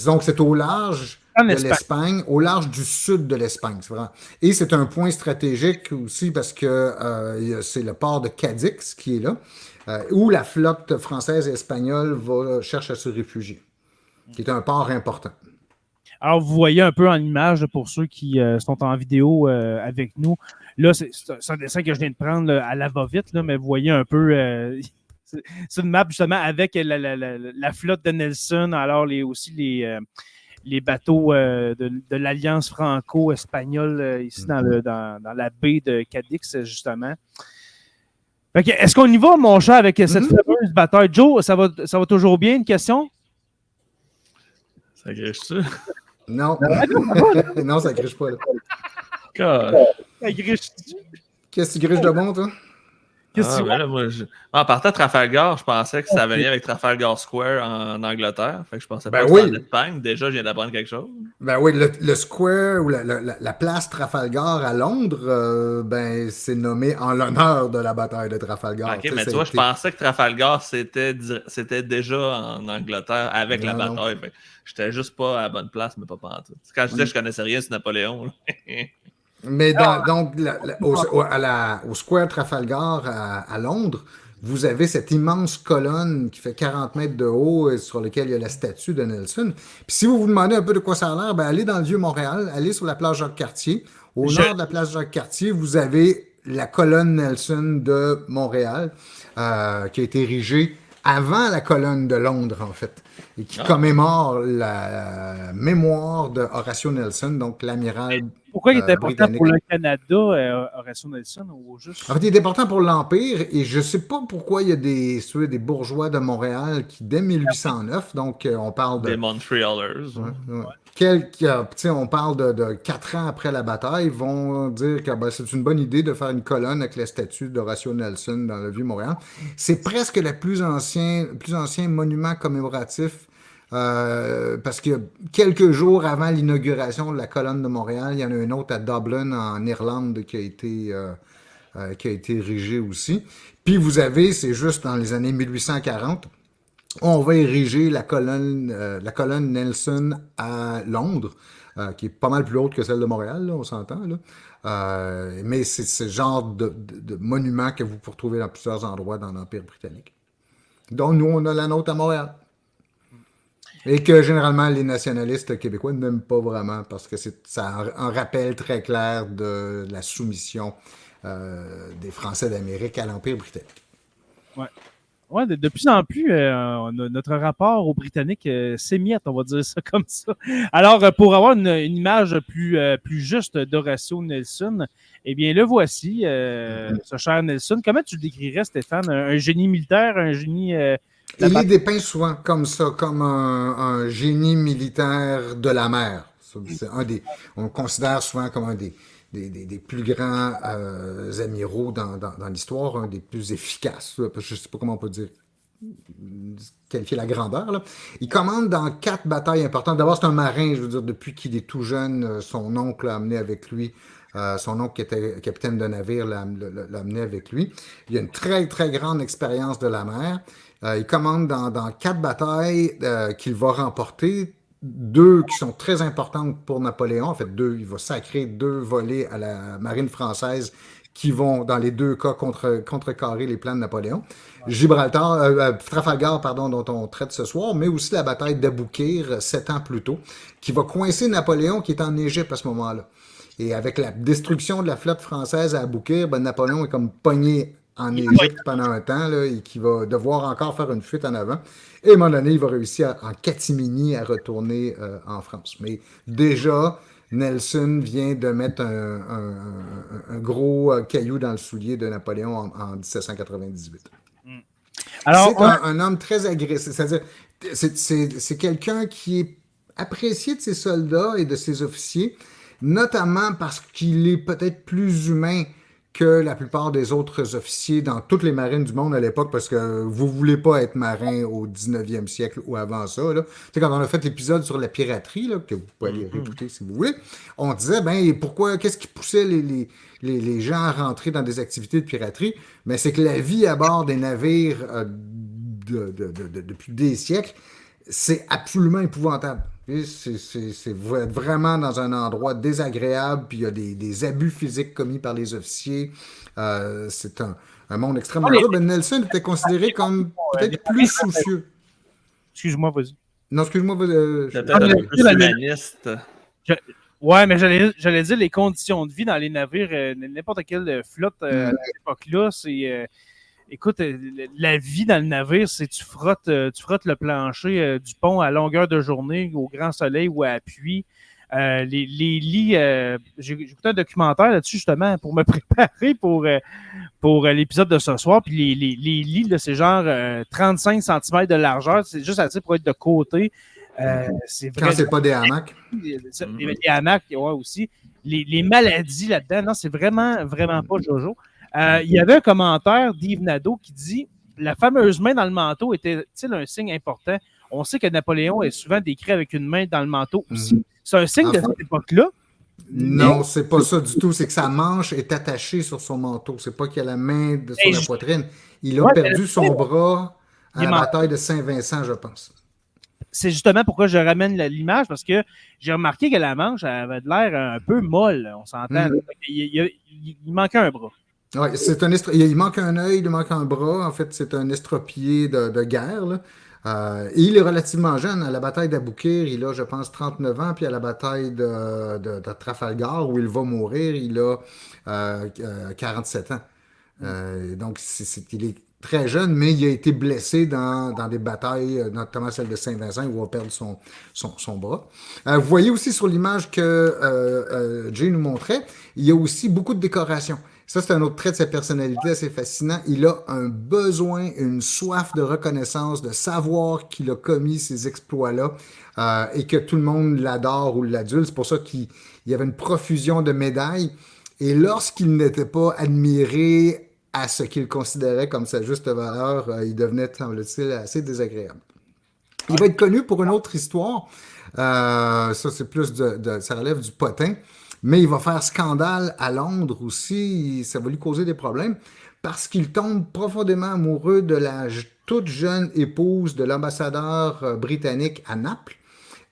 C: Donc, c'est au large de l'Espagne, au large du sud de l'Espagne. C'est vrai. Et c'est un point stratégique aussi parce que c'est le port de Cadix qui est là, où la flotte française et espagnole cherche à se réfugier. qui est un port important.
A: Alors, vous voyez un peu en image, là, pour ceux qui sont en vidéo avec nous. Là, c'est un dessin que je viens de prendre là, à la va-vite, là, mais vous voyez un peu... c'est une map, justement, avec la flotte de Nelson, alors aussi les bateaux de l'Alliance franco-espagnole ici dans la baie de Cadix, justement. Fait que, est-ce qu'on y va, mon chat, avec cette fameuse bataille? Joe, ça va toujours bien, une question?
B: Ça griche-tu?
C: Non. Non, ça griche pas. Là.
A: Ça griche-tu?
C: Qu'est-ce que tu griches de bon, toi?
B: Là, en partant de Trafalgar, je pensais que ça venait avec Trafalgar Square en Angleterre. Fait que je pensais pas que c'était en Espagne. Déjà, je viens d'apprendre quelque chose.
C: Ben oui, le Square ou la place Trafalgar à Londres, c'est nommé en l'honneur de la bataille de Trafalgar.
B: Ok, mais tu vois, je pensais que Trafalgar, c'était déjà en Angleterre avec la bataille. J'étais juste pas à la bonne place, mais pas pantoute. Quand je disais que je connaissais rien sur Napoléon.
C: Mais donc, au Square Trafalgar à Londres, vous avez cette immense colonne qui fait 40 mètres de haut et sur laquelle il y a la statue de Nelson. Puis si vous vous demandez un peu de quoi ça a l'air, ben allez dans le Vieux-Montréal, allez sur la place Jacques-Cartier. Au nord de la place Jacques-Cartier, vous avez la colonne Nelson de Montréal qui a été érigée avant la colonne de Londres, en fait, et qui commémore la mémoire de Horatio Nelson, donc l'amiral.
A: Pourquoi il est important pour le Canada, Horatio Nelson, ou juste...
C: En fait, il est important pour l'Empire, et je ne sais pas pourquoi il y a des bourgeois de Montréal qui, dès 1809, donc on parle de...
B: Des Montrealers.
C: On parle de 4 ans après la bataille, vont dire que c'est une bonne idée de faire une colonne avec la statue d'Horatio Nelson dans le Vieux-Montréal. C'est presque le plus ancien monument commémoratif parce que quelques jours avant l'inauguration de la colonne de Montréal, il y en a un autre à Dublin, en Irlande, qui a été érigé aussi. Puis vous avez, c'est juste dans les années 1840, on va ériger la colonne Nelson à Londres, qui est pas mal plus haute que celle de Montréal, là, on s'entend. Là. Mais c'est ce genre de monument que vous pouvez retrouver dans plusieurs endroits dans l'Empire britannique. Donc, nous, on a la nôtre à Montréal. Et que généralement, les nationalistes québécois n'aiment pas vraiment parce que ça a un rappel très clair de la soumission des Français d'Amérique à l'Empire britannique.
A: Ouais. Ouais, de plus en plus, notre rapport aux Britanniques s'émiette, on va dire ça comme ça. Alors, pour avoir une image plus juste d'Horatio Nelson, eh bien, le voici, ce cher Nelson. Comment tu le décrirais, Stéphane? Un génie militaire, un génie...
C: Il est dépeint souvent comme ça, comme un génie militaire de la mer. On le considère souvent comme un des plus grands amiraux dans l'histoire, un des plus efficaces. Je ne sais pas comment on peut qualifier la grandeur. Là. Il commande dans 4 batailles importantes. D'abord, c'est un marin, je veux dire, depuis qu'il est tout jeune, son oncle l'a amené avec lui. Son oncle qui était capitaine de navire l'a amené avec lui. Il a une très, très grande expérience de la mer. Il commande dans 4 batailles qu'il va remporter. 2 qui sont très importantes pour Napoléon. En fait, 2, il va sacrer 2 volées à la marine française qui vont, dans les 2 cas, contrecarrer les plans de Napoléon. Trafalgar, dont on traite ce soir, mais aussi la bataille d'Aboukir, 7 ans plus tôt, qui va coincer Napoléon qui est en Égypte à ce moment-là. Et avec la destruction de la flotte française à Aboukir, Napoléon est comme pogné en Égypte pendant un temps, là, et qui va devoir encore faire une fuite en avant. Et à un moment donné, il va réussir en catimini à retourner en France. Mais déjà, Nelson vient de mettre un gros caillou dans le soulier de Napoléon en 1798. Alors, c'est un homme très agressif. C'est-à-dire, c'est quelqu'un qui est apprécié de ses soldats et de ses officiers, notamment parce qu'il est peut-être plus humain que la plupart des autres officiers dans toutes les marines du monde à l'époque, parce que vous ne voulez pas être marin au 19e siècle ou avant ça. Là. Tu sais, quand on a fait l'épisode sur la piraterie, là, que vous pouvez aller réécouter si vous voulez, on disait, qu'est-ce qui poussait les gens à rentrer dans des activités de piraterie? Mais c'est que la vie à bord des navires depuis des siècles, c'est absolument épouvantable. C'est vraiment dans un endroit désagréable, puis il y a des abus physiques commis par les officiers. C'est un monde extrêmement dur. Nelson était considéré comme peut-être plus soucieux.
A: Excuse-moi, vas-y.
C: Non, excuse-moi.
B: C'est peut-être un peu plus humaniste.
A: Ouais, mais j'allais dire les conditions de vie dans les navires, n'importe quelle flotte à cette époque-là, c'est... écoute, la vie dans le navire, c'est tu frottes le plancher du pont à longueur de journée, au grand soleil ou à pluie. Les lits, j'ai écouté un documentaire là-dessus justement pour me préparer pour l'épisode de ce soir. Puis les lits, là, c'est genre 35 cm de largeur. C'est juste assez pour être de côté. C'est vrai.
C: Quand c'est pas des hamacs.
A: Les hamacs, ouais, aussi. Les maladies là-dedans, non, c'est vraiment, vraiment pas Jojo. Il y avait un commentaire d'Yves Nadeau qui dit « La fameuse main dans le manteau était-il un signe important? On sait que Napoléon est souvent décrit avec une main dans le manteau aussi. C'est un signe de cette époque-là?
C: Non, c'est pas ça du tout. C'est que sa manche est attachée sur son manteau. C'est pas qu'il a la main sur la poitrine. Il a perdu son bras à la bataille de Saint-Vincent, je pense.
A: C'est justement pourquoi je ramène l'image, parce que j'ai remarqué que la manche avait de l'air un peu molle. On s'entend. Il manquait un bras.
C: Oui, il manque un œil, il manque un bras. En fait, c'est un estropié de guerre, là. Et il est relativement jeune. À la bataille d'Aboukir, il a, je pense, 39 ans. Puis à la bataille de Trafalgar, où il va mourir, il a 47 ans. Donc, il est très jeune, mais il a été blessé dans des batailles, notamment celle de Saint-Vincent, où il va perdre son bras. Vous voyez aussi sur l'image que Jay nous montrait, il y a aussi beaucoup de décorations. Ça, c'est un autre trait de sa personnalité assez fascinant. Il a un besoin, une soif de reconnaissance, de savoir qu'il a commis ces exploits-là et que tout le monde l'adore ou l'adule. C'est pour ça qu'il y avait une profusion de médailles. Et lorsqu'il n'était pas admiré à ce qu'il considérait comme sa juste valeur, il devenait, semble-t-il, assez désagréable. Il va être connu pour une autre histoire. Ça, c'est plus ça relève du potin. Mais il va faire scandale à Londres aussi. Ça va lui causer des problèmes parce qu'il tombe profondément amoureux de la toute jeune épouse de l'ambassadeur britannique à Naples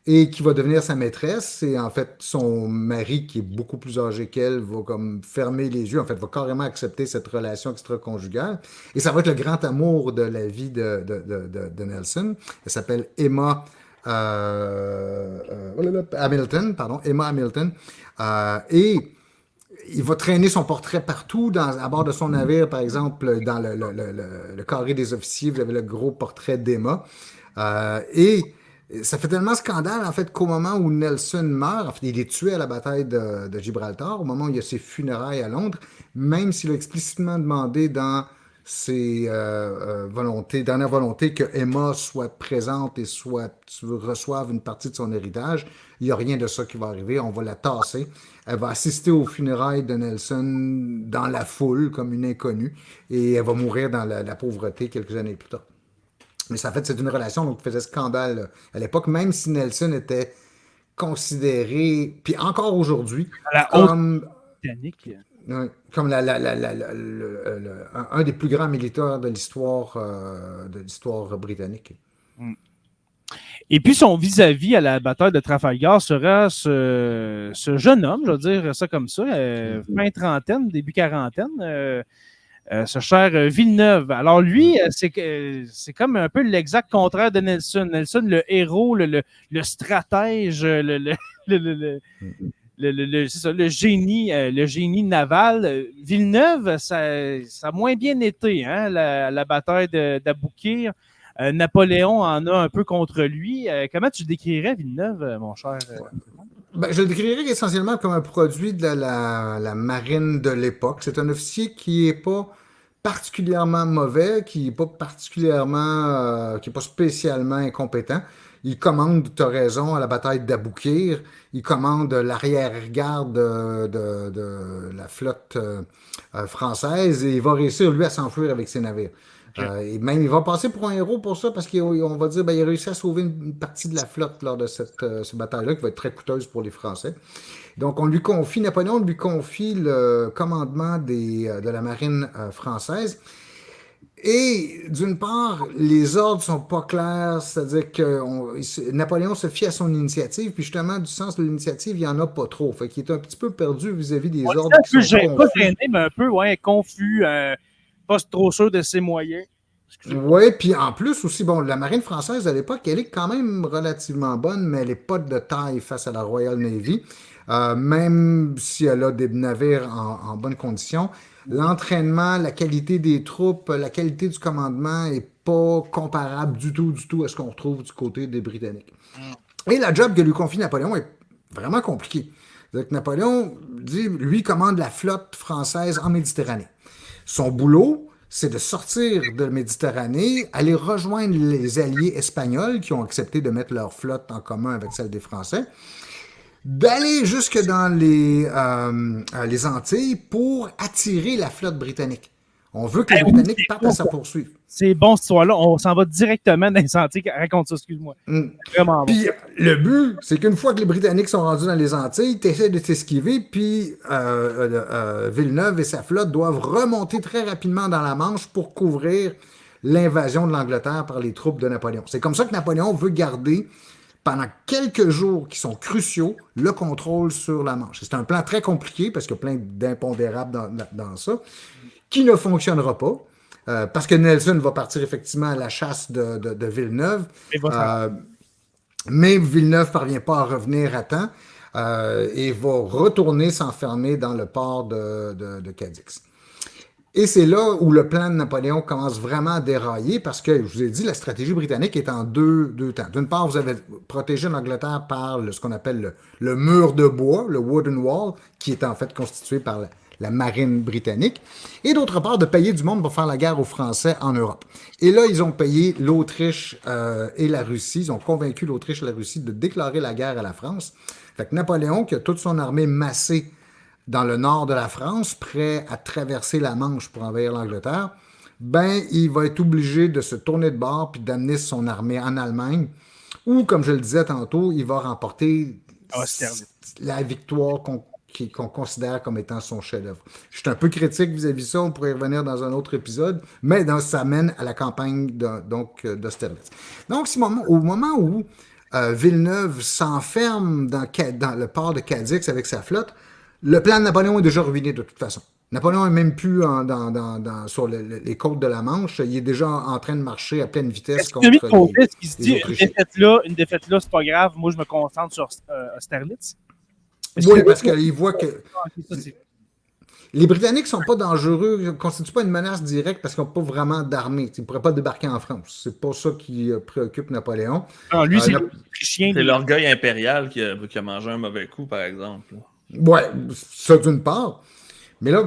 C: et qui va devenir sa maîtresse. Et en fait, son mari, qui est beaucoup plus âgé qu'elle, va comme fermer les yeux. En fait, va carrément accepter cette relation extra-conjugale. Et ça va être le grand amour de la vie de Nelson. Elle s'appelle Emma Hamilton, Emma Hamilton. Et il va traîner son portrait partout, à bord de son navire, par exemple, dans le carré des officiers, vous avez le gros portrait d'Emma. Et ça fait tellement scandale, en fait, qu'au moment où Nelson meurt, en fait, il est tué à la bataille de Gibraltar, au moment où il y a ses funérailles à Londres, même s'il a explicitement demandé dans ses dernières volontés que Emma soit présente et reçoive une partie de son héritage. Il n'y a rien de ça qui va arriver. On va la tasser. Elle va assister aux funérailles de Nelson dans la foule comme une inconnue et elle va mourir dans la pauvreté quelques années plus tard. Mais ça, en fait, c'est une relation qui faisait scandale à l'époque, même si Nelson était considéré, puis encore aujourd'hui, comme... Comme un des plus grands militaires de l'histoire britannique.
A: Et puis son vis-à-vis à la bataille de Trafalgar sera ce jeune homme, je vais dire ça comme ça, fin trentaine, début quarantaine, ce cher Villeneuve. Alors lui, c'est comme un peu l'exact contraire de Nelson. Nelson, le héros, le stratège, le génie naval. Villeneuve, ça a moins bien été, hein, la bataille d'Aboukir. Napoléon en a un peu contre lui. Comment tu décrirais Villeneuve, mon cher?
C: Je le décrirais essentiellement comme un produit de la marine de l'époque. C'est un officier qui n'est pas particulièrement mauvais, qui n'est pas spécialement incompétent. Il commande, tu as raison, à la bataille d'Aboukir. Il commande l'arrière-garde de la flotte française et il va réussir, lui, à s'enfuir avec ses navires. Et même, il va passer pour un héros pour ça parce qu'on va dire qu'il a réussi à sauver une partie de la flotte lors de cette bataille-là qui va être très coûteuse pour les Français. Donc, Napoléon lui confie le commandement de la marine française. Et d'une part, les ordres sont pas clairs, c'est-à-dire que Napoléon se fie à son initiative, puis justement, du sens de l'initiative, il n'y en a pas trop. Fait qu'il est un petit peu perdu vis-à-vis des ordres qui sont confus.
A: Pas gêné, mais un peu confus, pas trop sûr de ses moyens.
C: Oui, puis en plus aussi, bon, la marine française à l'époque, elle est quand même relativement bonne, mais elle n'est pas de taille face à la Royal Navy. Même si elle a des navires en bonne condition, l'entraînement, la qualité des troupes, la qualité du commandement est pas comparable du tout à ce qu'on retrouve du côté des Britanniques. Et la job que lui confie Napoléon est vraiment compliquée. C'est-à-dire que Napoléon, lui, commande la flotte française en Méditerranée. Son boulot, c'est de sortir de la Méditerranée, aller rejoindre les alliés espagnols qui ont accepté de mettre leur flotte en commun avec celle des Français, d'aller jusque dans les Antilles pour attirer la flotte britannique. On veut que les Britanniques partent à sa poursuite.
A: C'est bon, cette histoire-là. On s'en va directement dans les Antilles. Raconte ça, excuse-moi. Vraiment bon.
C: Puis le but, c'est qu'une fois que les Britanniques sont rendus dans les Antilles, tu essaies de t'esquiver, puis Villeneuve et sa flotte doivent remonter très rapidement dans la Manche pour couvrir l'invasion de l'Angleterre par les troupes de Napoléon. C'est comme ça que Napoléon veut garder, pendant quelques jours qui sont cruciaux, le contrôle sur la Manche. C'est un plan très compliqué, parce qu'il y a plein d'impondérables dans ça, qui ne fonctionnera pas. Parce que Nelson va partir effectivement à la chasse de Villeneuve. Mais Villeneuve ne parvient pas à revenir à temps et va retourner s'enfermer dans le port de Cadix. Et c'est là où le plan de Napoléon commence vraiment à dérailler parce que, je vous ai dit, la stratégie britannique est en deux temps. D'une part, vous avez protégé l'Angleterre par ce qu'on appelle le mur de bois, le wooden wall, qui est en fait constitué par la marine britannique, et d'autre part, de payer du monde pour faire la guerre aux Français en Europe. Et là, ils ont payé l'Autriche et la Russie, ils ont convaincu l'Autriche et la Russie de déclarer la guerre à la France. Fait que Napoléon, qui a toute son armée massée dans le nord de la France, prêt à traverser la Manche pour envahir l'Angleterre, ben, il va être obligé de se tourner de bord puis d'amener son armée en Allemagne, où, comme je le disais tantôt, il va remporter la victoire qu'on considère comme étant son chef-d'œuvre. Je suis un peu critique vis-à-vis de ça, on pourrait y revenir dans un autre épisode, mais ça mène à la campagne d'Austerlitz. Donc, au moment où Villeneuve s'enferme dans le port de Cadix avec sa flotte, le plan de Napoléon est déjà ruiné de toute façon. Napoléon n'est même plus sur les côtes de la Manche, il est déjà en train de marcher à pleine vitesse contre les
A: qui se dit, une défaite là, c'est pas grave, moi je me concentre sur Austerlitz.
C: Oui, parce qu'il voit que les Britanniques ne sont pas dangereux, ne constituent pas une menace directe parce qu'ils n'ont pas vraiment d'armée. Ils ne pourraient pas débarquer en France. C'est pas ça qui préoccupe Napoléon.
A: Non, lui, c'est l'Autrichien.
B: C'est l'orgueil impérial qui a mangé un mauvais coup, par exemple.
C: Oui, ça d'une part. Mais là,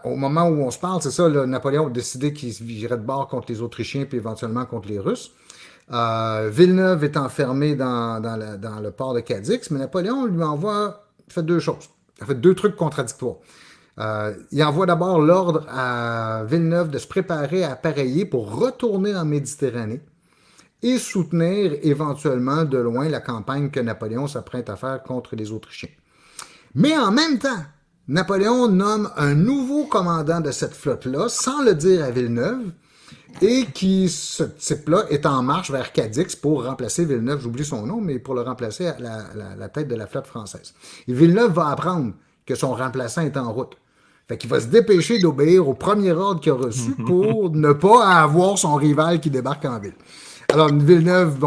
C: au moment où on se parle, c'est ça, là, Napoléon a décidé qu'il virait de bord contre les Autrichiens puis éventuellement contre les Russes. Villeneuve est enfermé dans le port de Cadix, mais Napoléon lui fait deux choses. Il fait deux trucs contradictoires. Il envoie d'abord l'ordre à Villeneuve de se préparer à appareiller pour retourner en Méditerranée et soutenir éventuellement de loin la campagne que Napoléon s'apprête à faire contre les Autrichiens. Mais en même temps, Napoléon nomme un nouveau commandant de cette flotte-là, sans le dire à Villeneuve, et ce type-là est en marche vers Cadix pour remplacer Villeneuve, j'oublie son nom, mais pour le remplacer à la tête de la flotte française. Et Villeneuve va apprendre que son remplaçant est en route. Fait qu'il va se dépêcher d'obéir au premier ordre qu'il a reçu pour ne pas avoir son rival qui débarque en ville. Alors, Villeneuve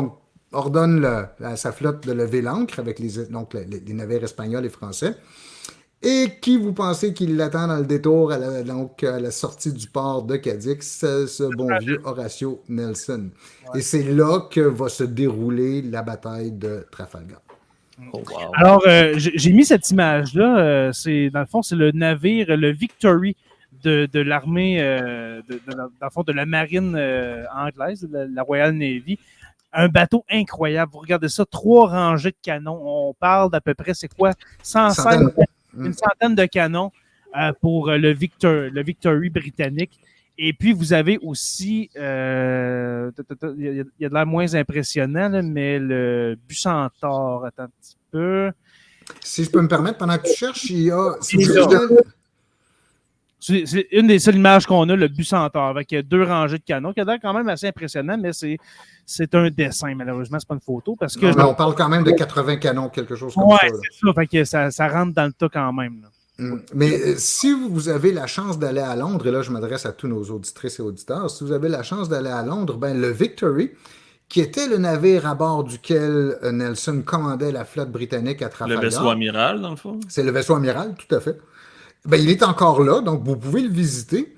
C: ordonne à sa flotte de lever l'ancre avec les navires espagnols et français. Et qui vous pensez qu'il l'attend dans le détour à la sortie du port de Cadix? Ce bon vieux Horatio Nelson. Ouais. Et c'est là que va se dérouler la bataille de Trafalgar.
B: Oh, wow.
A: Alors, j'ai mis cette image-là. Dans le fond, c'est le navire, le Victory de l'armée, dans le fond, de la marine anglaise, la Royal Navy. Un bateau incroyable. Vous regardez ça, 3 rangées de canons. On parle d'à peu près, c'est quoi? 105, une centaine de canons pour le Victory britannique. Et puis, vous avez aussi, il y a de l'air moins impressionnant, là, mais le Bucentaure. Attends un petit peu.
C: Si je peux me permettre, pendant que tu cherches, il y a...
A: C'est une des seules images qu'on a, le Bucentaure, avec 2 rangées de canons, qui a l'air quand même assez impressionnant, mais c'est un dessin, malheureusement, c'est pas une photo. Parce que
C: on parle quand même de 80 canons, quelque chose comme ça.
A: Oui, c'est ça, fait que ça rentre dans le tas quand même. Là.
C: Mais si vous avez la chance d'aller à Londres, et là je m'adresse à tous nos auditrices et auditeurs, si vous avez la chance d'aller à Londres, ben, le Victory, qui était le navire à bord duquel Nelson commandait la flotte britannique à
B: Le
C: Trafalgar.
B: vaisseau amiral, dans le fond.
C: C'est le vaisseau amiral, tout à fait. Ben, il est encore là, donc vous pouvez le visiter.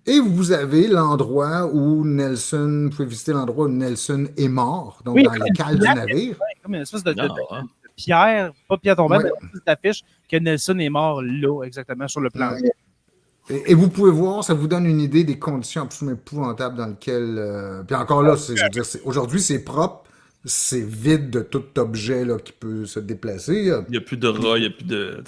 C: Et vous avez l'endroit où Nelson, vous pouvez visiter l'endroit où Nelson est mort, donc dans les cales du navire.
A: Comme une espèce de
B: hein.
A: pierre, pas pierre tombale,
C: Ouais.
A: mais une espèce d'affiche que Nelson est mort là, exactement, sur le plan.
C: Et vous pouvez voir, ça vous donne une idée des conditions absolument épouvantables dans lesquelles. Puis encore là, je veux dire, aujourd'hui, c'est propre, c'est vide de tout objet là, qui peut se déplacer.
B: Il n'y a plus de rats, il n'y a plus de.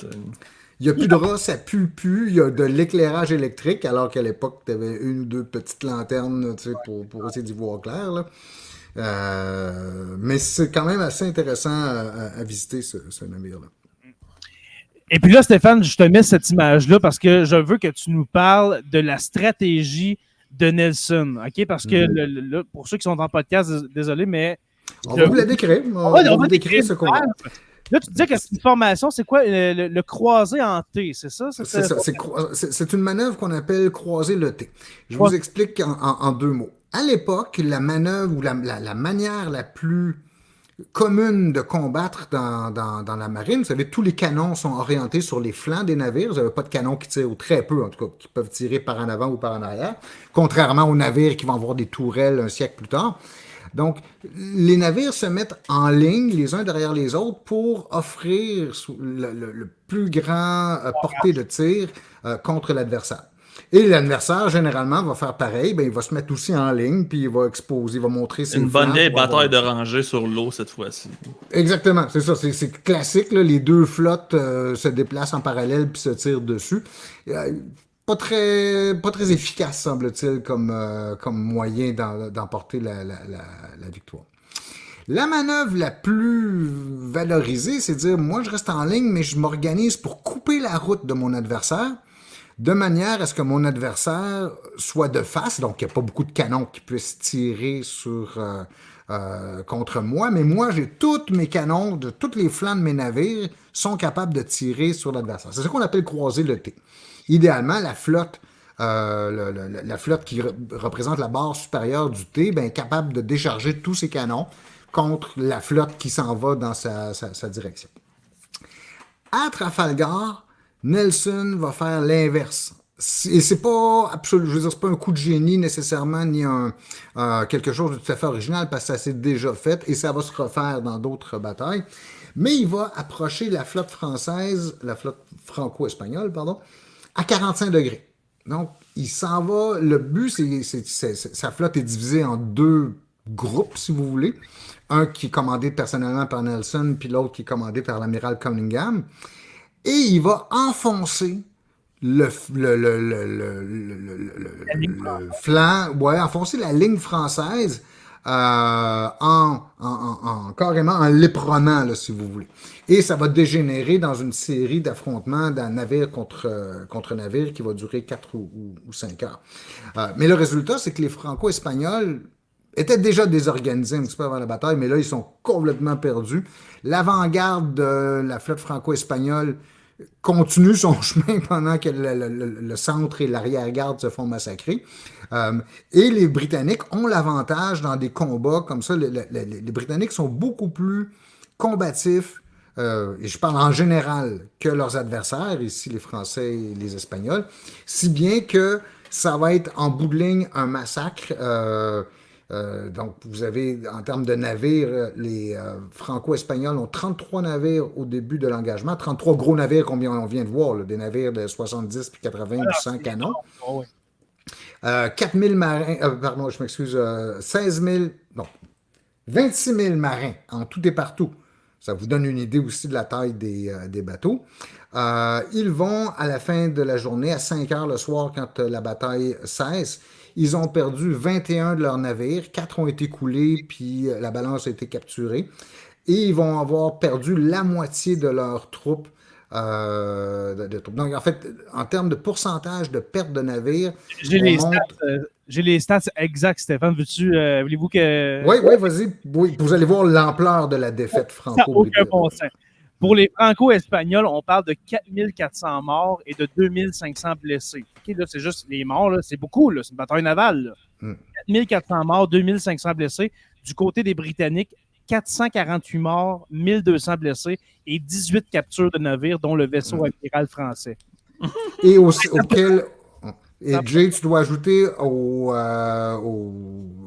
C: Il n'y a plus de rats, ça pue plus. Il y a de l'éclairage électrique, alors qu'à l'époque, tu avais une ou deux petites lanternes pour essayer d'y voir clair. Là. Mais c'est quand même assez intéressant à visiter ce navire-là.
A: Et puis là, Stéphane, je te mets cette image-là parce que je veux que tu nous parles de la stratégie de Nelson. OK? Parce que là, pour ceux qui sont en podcast, désolé, mais.
C: On va vous la décrire. On va vous décrire ce qu'on a.
A: Là, tu disais que c'est une formation, c'est quoi le croisé en T, c'est ça?
C: C'est ça. C'est une manœuvre qu'on appelle croiser le T. Je vous explique en deux mots. À l'époque, la manœuvre ou la manière la plus commune de combattre dans la marine, vous savez, tous les canons sont orientés sur les flancs des navires. Vous n'avez pas de canons qui tirent, ou très peu en tout cas, qui peuvent tirer par en avant ou par en arrière, contrairement aux navires qui vont avoir des tourelles un siècle plus tard. Donc, les navires se mettent en ligne les uns derrière les autres pour offrir le plus grand portée de tir contre l'adversaire. Et l'adversaire, généralement, va faire pareil. Ben, il va se mettre aussi en ligne, puis il va exposer, il va montrer ses
B: Une bonne
C: flancs
B: vieille
C: pour avoir-
B: bataille de rangée sur l'eau cette fois-ci.
C: Exactement, c'est ça. C'est classique. Là, les deux flottes se déplacent en parallèle puis se tirent dessus. Pas très efficace, semble-t-il, comme moyen d'emporter la victoire. La manœuvre la plus valorisée, c'est de dire, moi, je reste en ligne, mais je m'organise pour couper la route de mon adversaire, de manière à ce que mon adversaire soit de face, donc il n'y a pas beaucoup de canons qui puissent tirer contre moi, mais moi, j'ai tous mes canons de tous les flancs de mes navires sont capables de tirer sur l'adversaire. C'est ce qu'on appelle croiser le T. Idéalement, la flotte qui représente la barre supérieure du T, ben, est capable de décharger tous ses canons contre la flotte qui s'en va dans sa direction. À Trafalgar, Nelson va faire l'inverse. Et c'est pas absolu, je veux dire, c'est pas un coup de génie nécessairement, ni quelque chose de tout à fait original, parce que ça s'est déjà fait et ça va se refaire dans d'autres batailles. Mais il va approcher la flotte française, la flotte franco-espagnole, pardon, à 45 degrés. Donc, il s'en va. Le but, sa flotte est divisée en deux groupes, si vous voulez. Un qui est commandé personnellement par Nelson, puis l'autre qui est commandé par l'amiral Cunningham. Et il va enfoncer le flanc, enfoncer la ligne française carrément en l'éperonnant, là, si vous voulez. Et ça va dégénérer dans une série d'affrontements d'un navire contre navire qui va durer 4 ou 5 heures. Mais le résultat, c'est que les Franco-Espagnols étaient déjà désorganisés un petit peu avant la bataille, mais là, ils sont complètement perdus. L'avant-garde de la flotte franco-espagnole continue son chemin pendant que le centre et l'arrière-garde se font massacrer. Et les Britanniques ont l'avantage dans des combats comme ça. Les Britanniques sont beaucoup plus combatifs, et je parle en général, que leurs adversaires, ici les Français et les Espagnols, si bien que ça va être en bout de ligne un massacre. Donc, vous avez, en termes de navires, les Franco-Espagnols ont 33 navires au début de l'engagement, 33 gros navires qu'on vient de voir, là, des navires de 70 puis 80 ou 100 canons. 4000 marins, pardon, je m'excuse, 26 000 marins en tout et partout. Ça vous donne une idée aussi de la taille des bateaux. Ils vont, à la fin de la journée, à 5 heures le soir, quand la bataille cesse, ils ont perdu 21 de leurs navires, 4 ont été coulés, puis la balance a été capturée. Et ils vont avoir perdu la moitié de leurs troupes. Donc, en fait, en termes de pourcentage de perte de navires,
A: j'ai les stats exacts, Stéphane. Voulez-vous que...
C: Oui, vas-y. Oui, vous allez voir l'ampleur de la défaite franco-britannique.
A: Aucun bon sens. Pour les Franco-Espagnols, on parle de 4400 morts et de 2500 blessés. OK, là, c'est juste les morts, là, c'est beaucoup, là, c'est une bataille navale. Là. 4400 morts, 2500 blessés. Du côté des Britanniques, 448 morts, 1200 blessés et 18 captures de navires, dont le vaisseau amiral français.
C: Et auquel... Et Jay, tu dois ajouter aux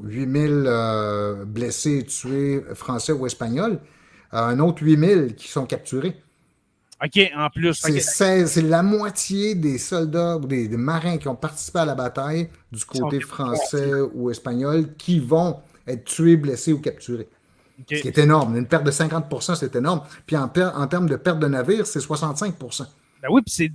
C: 8000 blessés et tués français ou espagnols, un autre 8000 qui sont capturés.
A: OK, en plus.
C: C'est la moitié des soldats ou des marins qui ont participé à la bataille du côté français ou espagnol qui vont être tués, blessés ou capturés. Okay. Ce qui est énorme. Une perte de 50%, c'est énorme. Puis en termes de perte de navires, c'est 65%.
A: Ben oui, puis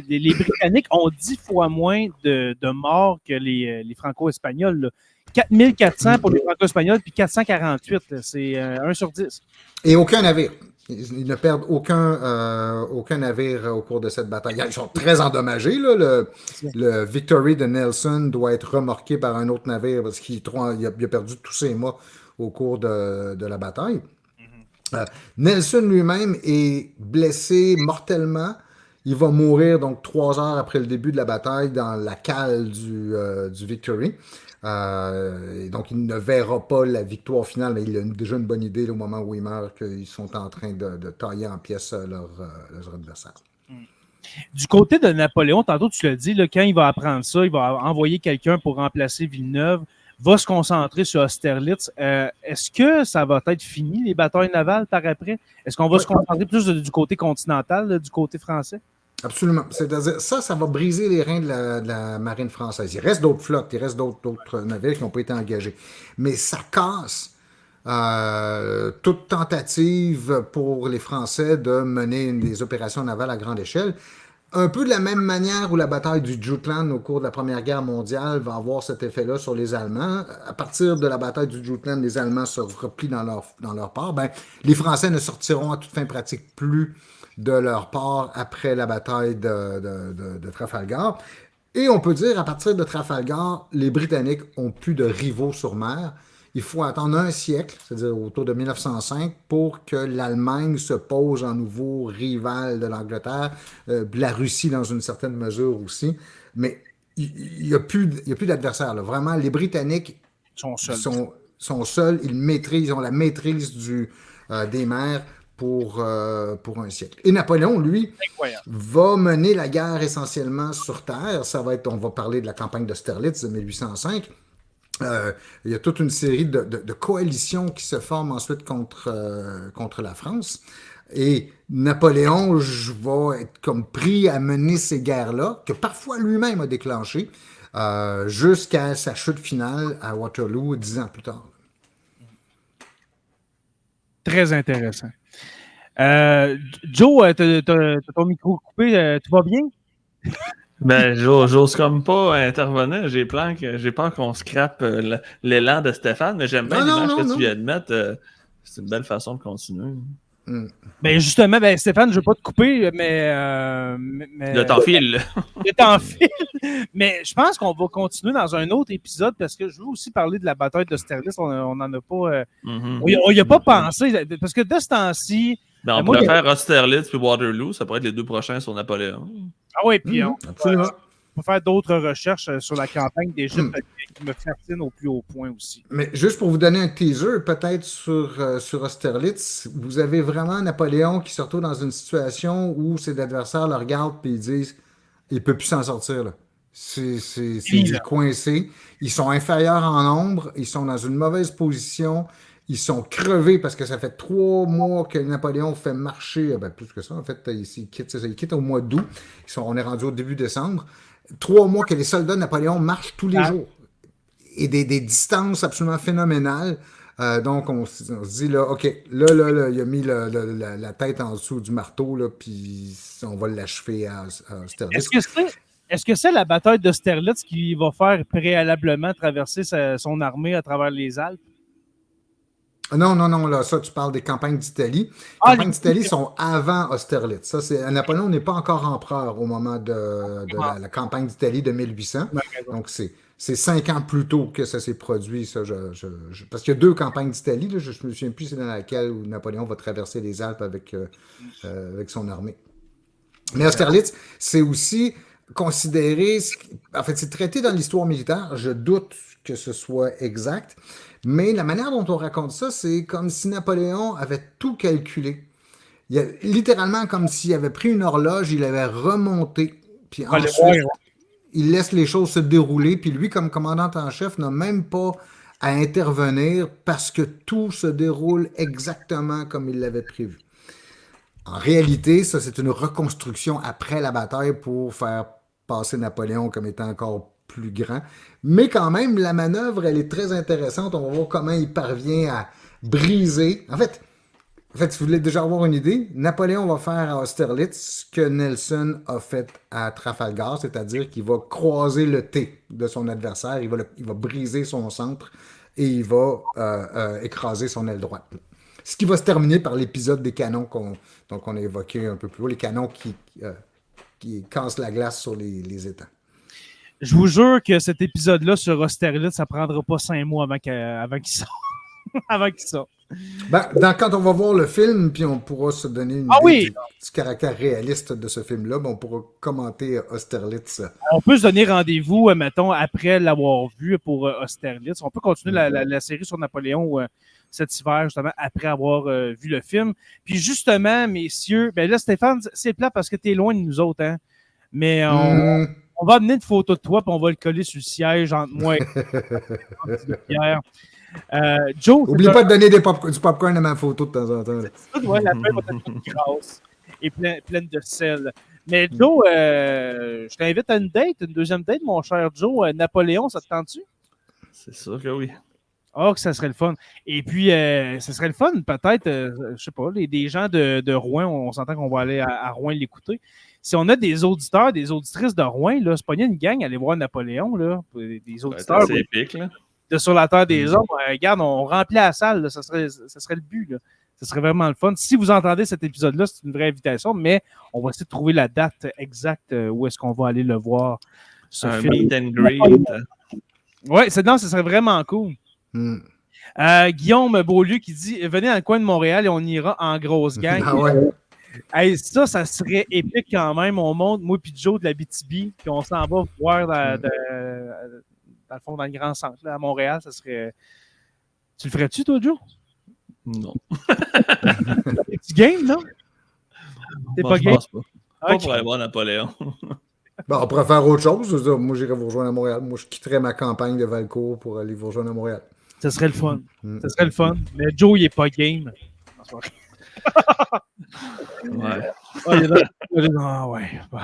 A: les Britanniques ont 10 fois moins de morts que les Franco-Espagnols. 4400 pour les Franco-Espagnols, puis 448. C'est 1 sur 10.
C: Et aucun navire. Ils ne perdent aucun navire au cours de cette bataille. Ils sont très endommagés. Là. Le Victory de Nelson doit être remorqué par un autre navire parce qu'il a perdu tous ses mâts au cours de la bataille. Nelson lui-même est blessé mortellement. Il va mourir donc 3 heures après le début de la bataille dans la cale du Victory. Et donc, il ne verra pas la victoire finale, mais il a déjà une bonne idée là, au moment où il meurt qu'ils sont en train de tailler en pièces leurs adversaires.
A: Du côté de Napoléon, tantôt tu l'as dit, là, quand il va apprendre ça, il va envoyer quelqu'un pour remplacer Villeneuve, va se concentrer sur Austerlitz. Est-ce que ça va être fini, les batailles navales par après? Est-ce qu'on va se concentrer plus du côté continental, là, du côté français?
C: Absolument. C'est-à-dire, ça va briser les reins de la marine française. Il reste d'autres flottes, il reste d'autres navires qui n'ont pas été engagés. Mais ça casse toute tentative pour les Français de mener des opérations navales à grande échelle. Un peu de la même manière où la bataille du Jutland au cours de la Première Guerre mondiale va avoir cet effet-là sur les Allemands. À partir de la bataille du Jutland, les Allemands se replient dans leur port. Les Français ne sortiront à toute fin pratique plus de leur part après la bataille de Trafalgar. Et on peut dire, à partir de Trafalgar, les Britanniques ont plus de rivaux sur mer. Il faut attendre un siècle, c'est-à-dire autour de 1905, pour que l'Allemagne se pose en nouveau rival de l'Angleterre, la Russie dans une certaine mesure aussi. Mais il n'y a plus d'adversaires. Vraiment, les Britanniques sont seuls. Ils ont la maîtrise des mers pour un siècle. Et Napoléon, lui, va mener la guerre essentiellement sur terre. On va parler de la campagne d'Austerlitz de 1805. Il y a toute une série de coalitions qui se forment ensuite contre la France. Et Napoléon va être comme pris à mener ces guerres-là, que parfois lui-même a déclenchées, jusqu'à sa chute finale à Waterloo 10 ans plus tard.
A: Très intéressant. Joe, t'as ton micro coupé, tu vas bien?
B: Ben, j'ose comme pas intervenir. J'ai peur qu'on scrape l'élan de Stéphane, mais j'aime bien l'image que tu viens de mettre. C'est une belle façon de continuer.
A: Ben justement, Stéphane, je ne veux pas te couper, mais
B: le temps file.
A: Le temps file. Mais je pense qu'on va continuer dans un autre épisode parce que je veux aussi parler de la bataille d'Austerlitz. On n'en a pas. On n'y a pas pensé. Parce que de ce temps-ci.
B: Ben, on pourrait faire Austerlitz puis Waterloo. Ça pourrait être les 2 prochains sur Napoléon.
A: Ah oui, puis on va faire d'autres recherches sur la campagne d'Égypte qui me fascine au plus haut point aussi.
C: Mais juste pour vous donner un teaser, peut-être sur Austerlitz, vous avez vraiment Napoléon qui se retrouve dans une situation où ses adversaires le regardent et ils disent il ne peut plus s'en sortir. Là. C'est coincé. Ils sont inférieurs en nombre, ils sont dans une mauvaise position. Ils sont crevés parce que ça fait 3 mois que Napoléon fait marcher, plus que ça, en fait, il quitte au mois d'août. On est rendu au début décembre. 3 mois que les soldats de Napoléon marchent tous les jours. Et des distances absolument phénoménales. Donc, on se dit, là, OK, là, il a mis la tête en dessous du marteau, là, puis on va l'achever à Austerlitz.
A: Est-ce que c'est la bataille d'Austerlitz qui va faire préalablement traverser son armée à travers les Alpes?
C: Non, là, ça, tu parles des campagnes d'Italie. Les
A: Ah,
C: campagnes d'Italie sont avant Austerlitz. Ça, Napoléon n'est pas encore empereur au moment de la campagne d'Italie de 1800. Donc, c'est 5 ans plus tôt que ça s'est produit. Ça, parce qu'il y a 2 campagnes d'Italie. Là, je ne me souviens plus c'est dans laquelle où Napoléon va traverser les Alpes avec son armée. Mais Austerlitz, c'est aussi considéré... En fait, c'est traité dans l'histoire militaire. Je doute que ce soit exact. Mais la manière dont on raconte ça, c'est comme si Napoléon avait tout calculé. Littéralement comme s'il avait pris une horloge, il avait remonté. Puis ensuite, il laisse les choses se dérouler. Puis lui, comme commandant en chef, n'a même pas à intervenir parce que tout se déroule exactement comme il l'avait prévu. En réalité, ça, c'est une reconstruction après la bataille pour faire passer Napoléon comme étant encore plus grand. Mais quand même, la manœuvre, elle est très intéressante. On va voir comment il parvient à briser. En fait, si vous voulez déjà avoir une idée, Napoléon va faire à Austerlitz ce que Nelson a fait à Trafalgar, c'est-à-dire qu'il va croiser le T de son adversaire, il va briser son centre et il va écraser son aile droite. Ce qui va se terminer par l'épisode des canons qu'on a évoqué un peu plus haut, les canons qui cassent la glace sur les étangs.
A: Je vous jure que cet épisode-là sur Austerlitz, ça prendra pas 5 mois avant qu'il sorte. Avant qu'il sorte.
C: Quand on va voir le film, puis on pourra se donner une idée du caractère réaliste de ce film-là, on pourra commenter Austerlitz.
A: On peut se donner rendez-vous, mettons, après l'avoir vu pour Austerlitz. On peut continuer la série sur Napoléon cet hiver, justement, après avoir vu le film. Puis justement, messieurs, là, Stéphane, c'est plat parce que tu es loin de nous autres, hein? Mais on va amener une photo de toi, puis on va le coller sur le siège entre moi et Pierre. Joe,
C: oublie pas de donner du popcorn à ma photo de temps en temps.
A: C'est ça, la feuille va être grasse et pleine de sel. Mais Joe, je t'invite à une deuxième date, mon cher Joe. Napoléon, ça te tente-tu?
B: C'est sûr que oui.
A: Oh, que ça serait le fun. Et puis, ça serait le fun, peut-être, je sais pas, des gens de Rouen, on s'entend qu'on va aller à Rouen l'écouter. Si on a des auditeurs, des auditrices de Rouen, là, c'est pas une gang, aller voir Napoléon, là. Des auditeurs.
B: C'est épique, là.
A: De Sur la Terre des Hommes, regarde, on remplit la salle, là, ça serait le but, là. Ça serait vraiment le fun. Si vous entendez cet épisode-là, c'est une vraie invitation, mais on va essayer de trouver la date exacte où est-ce qu'on va aller le voir.
B: Un meet and greet.
A: Oui, ça serait vraiment cool. Guillaume Beaulieu qui dit « Venez dans le coin de Montréal et on ira en grosse gang. »
C: Ah ouais.
A: Hey, ça serait épique quand même. On monte, moi puis Joe de la BTB, puis on s'en va voir dans le fond, dans le grand centre, là, à Montréal. Ça serait... Tu le ferais-tu, toi, Joe?
B: Non.
A: Es-tu game, non? T'es pas game?
B: Je pense pas. Pas pour aller voir Napoléon.
C: On pourrait faire autre chose. Moi, j'irais vous rejoindre à Montréal. Moi, je quitterais ma campagne de Valcourt pour aller vous rejoindre à Montréal.
A: Ça serait le fun. Ça serait le fun. Mais Joe, il est pas game.
B: Ouais.
A: Ah ouais. Bon.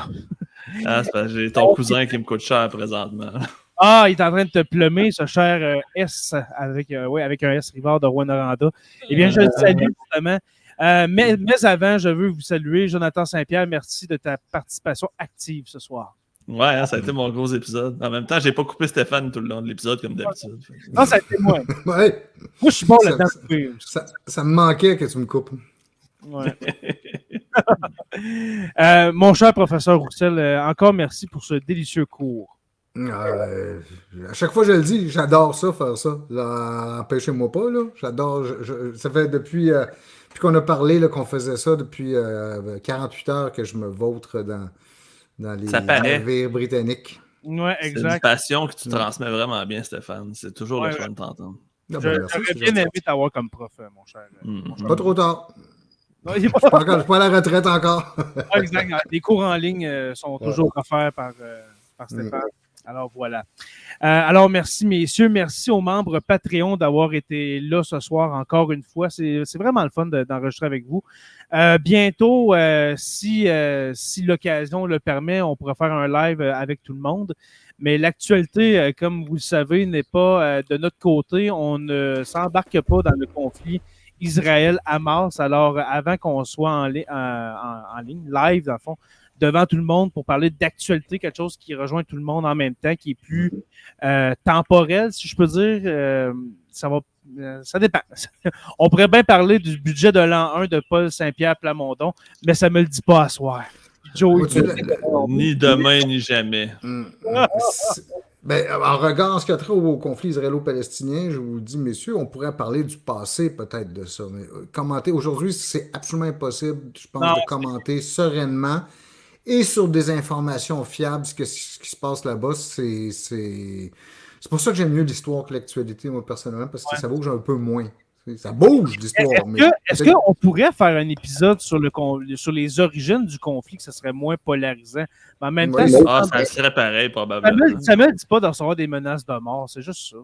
B: C'est parce que j'ai ton cousin qui me coûte cher présentement.
A: Ah, il est en train de te plumer, ce cher S, avec un S Rivard de Rwanda. Eh bien, je le salue justement. Mais avant, je veux vous saluer. Jonathan Saint-Pierre, merci de ta participation active ce soir.
B: Ouais, ça a été mon gros épisode. En même temps, j'ai pas coupé Stéphane tout le long de l'épisode comme d'habitude.
A: Non, ça a été moi.
C: Ouais.
A: Moi, je suis bon là-dedans.
C: Ça me manquait que tu me coupes.
A: Ouais. Mon cher professeur Roussel, encore merci pour ce délicieux cours.
C: À chaque fois que je le dis, j'adore ça, faire ça. Empêchez-moi pas, là. J'adore. Ça fait depuis qu'on a parlé là, qu'on faisait ça depuis 48 heures que je me vautre dans les navires britanniques.
A: Ouais, exact.
B: C'est une passion que tu transmets vraiment bien, Stéphane. C'est toujours le fun de t'entendre.
A: J'aurais bien aimé t'avoir comme prof, mon cher.
C: Pas trop tard.
A: Non,
C: je suis pas à la retraite encore.
A: Exact. Les cours en ligne sont toujours offerts par Stéphane. Alors voilà. Alors merci messieurs, merci aux membres Patreon d'avoir été là ce soir encore une fois. C'est vraiment le fun d'enregistrer avec vous. Bientôt, si l'occasion le permet, on pourra faire un live avec tout le monde. Mais l'actualité, comme vous le savez, n'est pas de notre côté. On ne s'embarque pas dans le conflit Israël-Hamas. Alors, avant qu'on soit en ligne, live, dans le fond, devant tout le monde pour parler d'actualité, quelque chose qui rejoint tout le monde en même temps, qui est plus temporel, si je peux dire. Ça dépend. On pourrait bien parler du budget de l'an 1 de Paul Saint-Pierre Plamondon, mais ça me le dit pas à soir. Joe,
B: Ni demain, ni jamais.
C: Ben, en regard ce qui a trait au conflit israélo-palestinien, je vous dis, messieurs, on pourrait parler du passé peut-être de ça. Mais commenter aujourd'hui, c'est absolument impossible, je pense, de commenter sereinement et sur des informations fiables ce qui se passe là-bas. C'est pour ça que j'aime mieux l'histoire que l'actualité, moi, personnellement, parce que ça bouge un peu moins. Ça bouge, l'histoire.
A: Est-ce qu'on pourrait faire un épisode sur les origines du conflit, que ce serait moins polarisant? Mais en même temps,
B: ça serait pareil, probablement.
A: Ça ne me dit pas de recevoir des menaces de mort, c'est juste ça.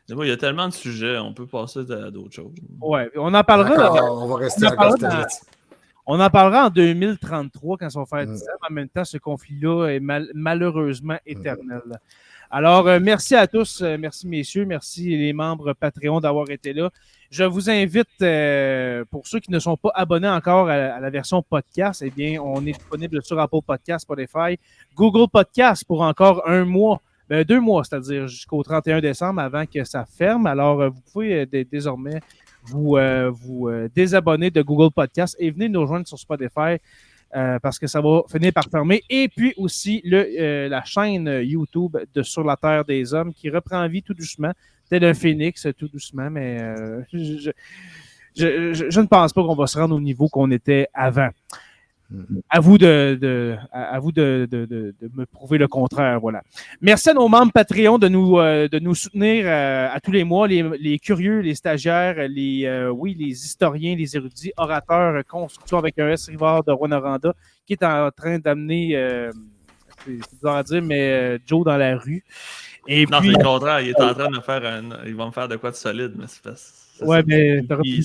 B: Mais bon, il y a tellement de sujets, on peut passer à d'autres choses.
A: Oui, on en parlera.
C: On va rester encore
A: on en parlera en 2033 quand ça va faire 10 ans. En même temps, ce conflit-là est malheureusement éternel. Alors, merci à tous, merci messieurs, merci les membres Patreon d'avoir été là. Je vous invite, pour ceux qui ne sont pas abonnés encore à la version podcast, eh bien, on est disponible sur Apple Podcast, Spotify, Google Podcast pour encore 1 mois, 2 mois, c'est-à-dire jusqu'au 31 décembre avant que ça ferme. Alors, vous pouvez désormais vous désabonner de Google Podcast et venez nous rejoindre sur Spotify. Parce que ça va finir par fermer. Et puis aussi la chaîne YouTube de Sur la Terre des Hommes qui reprend vie tout doucement. Peut-être un phénix tout doucement, mais je ne pense pas qu'on va se rendre au niveau qu'on était avant. À vous de me prouver le contraire, voilà. Merci à nos membres Patreon de nous soutenir à tous les mois, les curieux, les stagiaires, les historiens, les érudits, orateurs, construction avec un S Rivard de Rwanda, qui est en train d'amener, c'est bizarre à dire, mais Joe dans la rue. Et
B: non,
A: puis,
B: c'est le contraire, il est en train de faire il va me faire de quoi de solide, mais c'est parce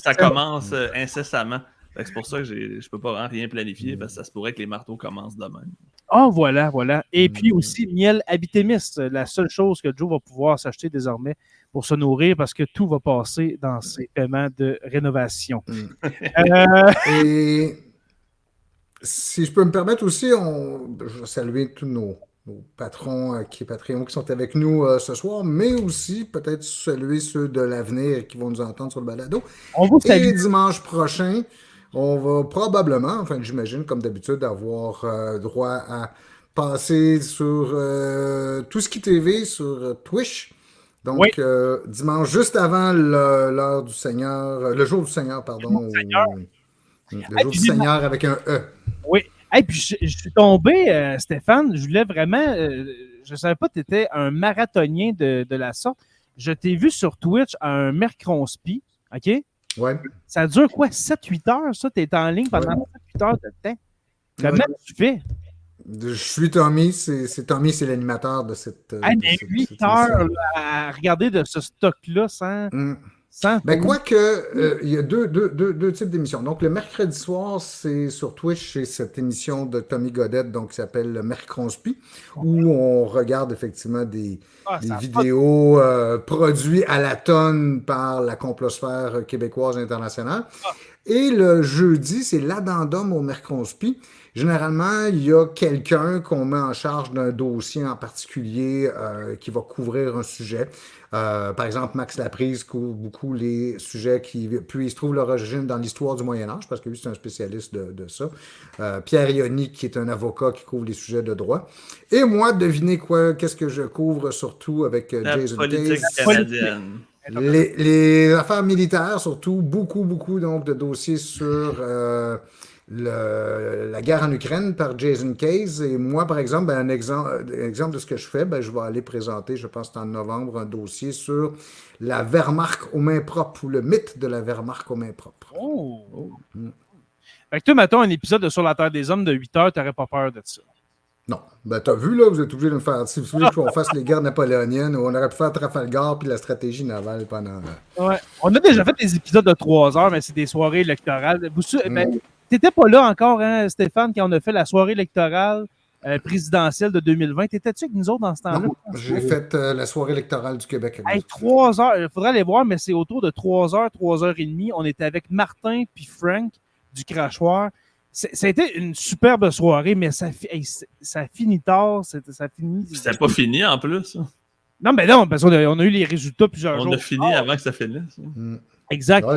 B: ça commence incessamment. C'est pour ça que je ne peux pas rien planifier, parce que ça se pourrait que les marteaux commencent demain.
A: Ah, voilà. Et puis aussi, miel Habitémis, la seule chose que Joe va pouvoir s'acheter désormais pour se nourrir, parce que tout va passer dans ses paiements de rénovation.
C: Et si je peux me permettre aussi, je vais saluer tous nos patrons Patreon qui sont avec nous ce soir, mais aussi peut-être saluer ceux de l'avenir qui vont nous entendre sur le balado.
A: On vous salue.
C: Et dimanche prochain, on va probablement, enfin j'imagine comme d'habitude, avoir droit à passer sur Touski TV, sur Twitch. Donc
A: oui.
C: Dimanche, juste avant l'heure du Seigneur, le jour du Seigneur, pardon. Le jour du Seigneur avec un E.
A: Oui. Et puis je suis tombé, Stéphane, je voulais vraiment, je ne savais pas que tu étais un marathonien de la sorte. Je t'ai vu sur Twitch à un Mercronspi, OK?
C: Ouais.
A: Ça dure quoi, 7-8 heures, ça? Tu es en ligne pendant 7-8 heures de temps. Comment tu fais?
C: Je suis Tommy, Tommy, c'est l'animateur de cette.
A: Mais 8 heures là, à regarder de ce stock-là sans.
C: Ben, quoique, il y a deux types d'émissions. Donc, le mercredi soir, c'est sur Twitch, c'est cette émission de Tommy Godette, donc qui s'appelle le Mercronspi, où on regarde effectivement des vidéos produites à la tonne par la complosphère québécoise internationale. Et le jeudi, c'est l'addendum au Mercronspi. Généralement, il y a quelqu'un qu'on met en charge d'un dossier en particulier qui va couvrir un sujet. Par exemple, Max Laprise couvre beaucoup les sujets qui puissent trouver leur origine dans l'histoire du Moyen-Âge, parce que lui, c'est un spécialiste de ça. Pierre Ioni, qui est un avocat qui couvre les sujets de droit. Et moi, devinez qu'est-ce que je couvre surtout avec Jason
B: politique
C: Case.
B: canadienne.
C: Les affaires militaires, surtout, beaucoup donc, de dossiers sur la guerre en Ukraine par Jason Case. Et moi, par exemple, un exemple de ce que je fais, je vais aller présenter, je pense que c'est en novembre, un dossier sur la Wehrmacht aux mains propres, ou le mythe de la Wehrmacht aux mains propres.
A: Fait que toi, mettons un épisode de Sur la Terre des Hommes de 8 heures, t'aurais pas peur de ça?
C: Non. Ben, t'as vu, là, vous êtes obligé de me faire. Si vous voulez qu'on fasse les guerres napoléoniennes, on aurait pu faire Trafalgar puis la stratégie navale pendant.
A: Ouais. On a déjà fait des épisodes de 3 heures, mais c'est des soirées électorales. T'étais pas là encore, hein, Stéphane, quand on a fait la soirée électorale présidentielle de 2020. T'étais-tu avec nous autres dans ce temps-là?
C: Non, j'ai fait la soirée électorale du Québec.
A: 3 heures. Il faudrait aller voir, mais c'est autour de 3 heures, 3 heures et demie. On était avec Martin puis Frank du Crachoir. Ça a été une superbe soirée, mais ça finit tard. Ça finit.
B: C'était pas fini en plus.
A: Non, mais non, parce qu'on a eu les résultats plusieurs jours.
B: On a fini avant que ça finisse.
A: Exact.
C: Ouais,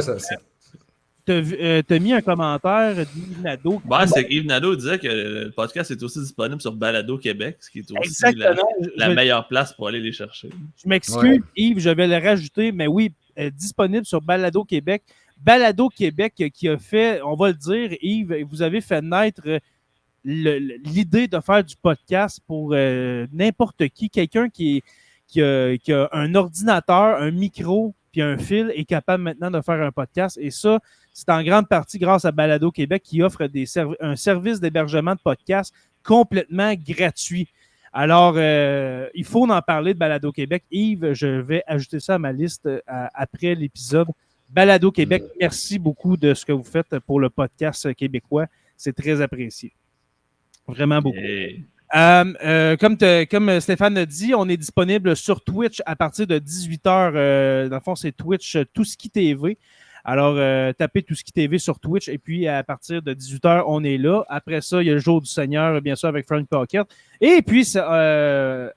A: T'as mis un commentaire d'Yves Nadeau.
B: C'est qu'Yves Nadeau disait que le podcast est aussi disponible sur Balado Québec, ce qui est aussi
A: Exactement.
B: la meilleure place pour aller les chercher.
A: Je m'excuse, Yves, je vais le rajouter, mais oui, disponible sur Balado Québec. Balado Québec qui a fait, on va le dire, Yves, vous avez fait naître l'idée de faire du podcast pour n'importe qui. Quelqu'un qui a un ordinateur, un micro puis un fil est capable maintenant de faire un podcast. Et ça, c'est en grande partie grâce à Balado Québec qui offre un service d'hébergement de podcast complètement gratuit. Alors, il faut en parler de Balado Québec. Yves, je vais ajouter ça à ma liste après l'épisode. Balado Québec, merci beaucoup de ce que vous faites pour le podcast québécois. C'est très apprécié. Vraiment beaucoup. Comme Stéphane a dit, on est disponible sur Twitch à partir de 18h. Dans le fond, c'est Twitch Touski TV. Alors, tapez Touski TV sur Twitch et puis à partir de 18h, on est là. Après ça, il y a le Jour du Seigneur, bien sûr, avec Frank Pocket. Et puis,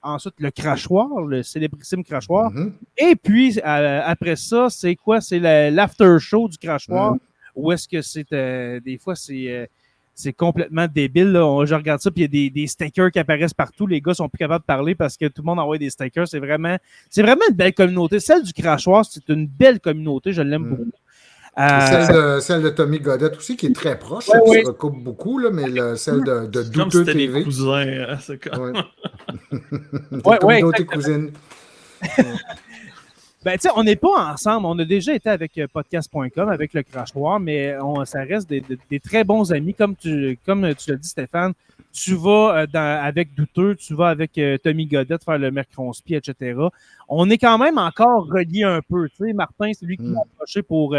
A: ensuite, le crachoir, le célébrissime crachoir. Et puis, après ça, c'est quoi? C'est l'after show du crachoir. Où est-ce que c'est... des fois, c'est complètement débile. Là. Je regarde ça, puis il y a des stickers qui apparaissent partout. Les gars sont plus capables de parler parce que tout le monde envoie des stickers. C'est vraiment une belle communauté. Celle du crachoir, c'est une belle communauté. Je l'aime beaucoup.
C: Celle de Tommy Godette aussi, qui est très proche, qui se recoupe beaucoup, là, mais celle de Douteux
B: c'était
C: TV.
B: des cousins. Hein, c'est comme...
C: communauté cousine.
A: Ben, tu sais, on n'est pas ensemble. On a déjà été avec podcast.com, avec le crachoir, mais ça reste des très bons amis. Comme tu l'as dit, Stéphane, tu vas avec Douteux, tu vas avec Tommy Godette faire le Mercronspi, etc. On est quand même encore reliés un peu. Tu sais, Martin, c'est lui qui m'a approché pour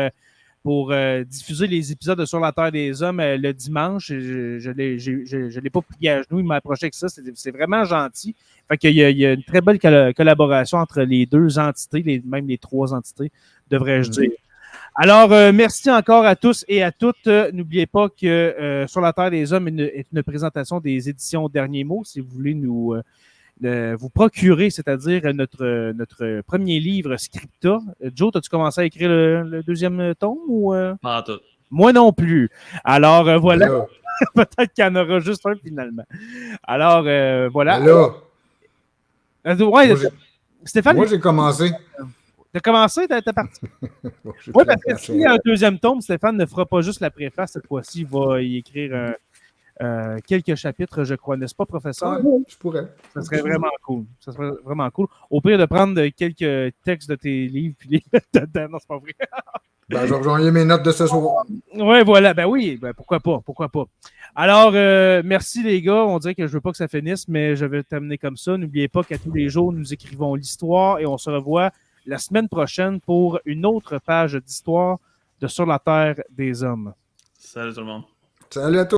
A: diffuser les épisodes de Sur la Terre des Hommes le dimanche. Je l'ai pas plié à genoux, il m'a approché avec ça. C'est vraiment gentil. Fait qu'il y a une très belle collaboration entre les deux entités, même les trois entités, devrais-je dire. Alors, merci encore à tous et à toutes. N'oubliez pas que Sur la Terre des Hommes est une présentation des éditions Derniers Mots. Si vous voulez vous procurer, c'est-à-dire notre premier livre, Scripta. Joe, as-tu commencé à écrire le deuxième tome? Ou,
B: Pas en tout.
A: Moi non plus. Alors, voilà. Peut-être qu'il y en aura juste un finalement. Alors, voilà. Stéphane?
C: Moi, j'ai commencé.
A: T'as commencé, t'as parti? Oui, parce que s'il y a un deuxième tome, Stéphane ne fera pas juste la préface cette fois-ci. Il va y écrire quelques chapitres, je crois, n'est-ce pas, professeur?
C: Oui, je pourrais.
A: Ça serait vraiment cool. Ça serait vraiment cool. Au pire de prendre quelques textes de tes livres puis les mettre dedans. Non, c'est pas vrai.
C: Ben, je vais envoyer mes notes de ce soir.
A: Oui, voilà. Ben oui, pourquoi pas. Alors, merci les gars. On dirait que je veux pas que ça finisse, mais je vais terminer comme ça. N'oubliez pas qu'à tous les jours, nous écrivons l'histoire et on se revoit la semaine prochaine pour une autre page d'histoire de Sur la Terre des Hommes.
B: Salut tout le monde.
C: Salut à tous.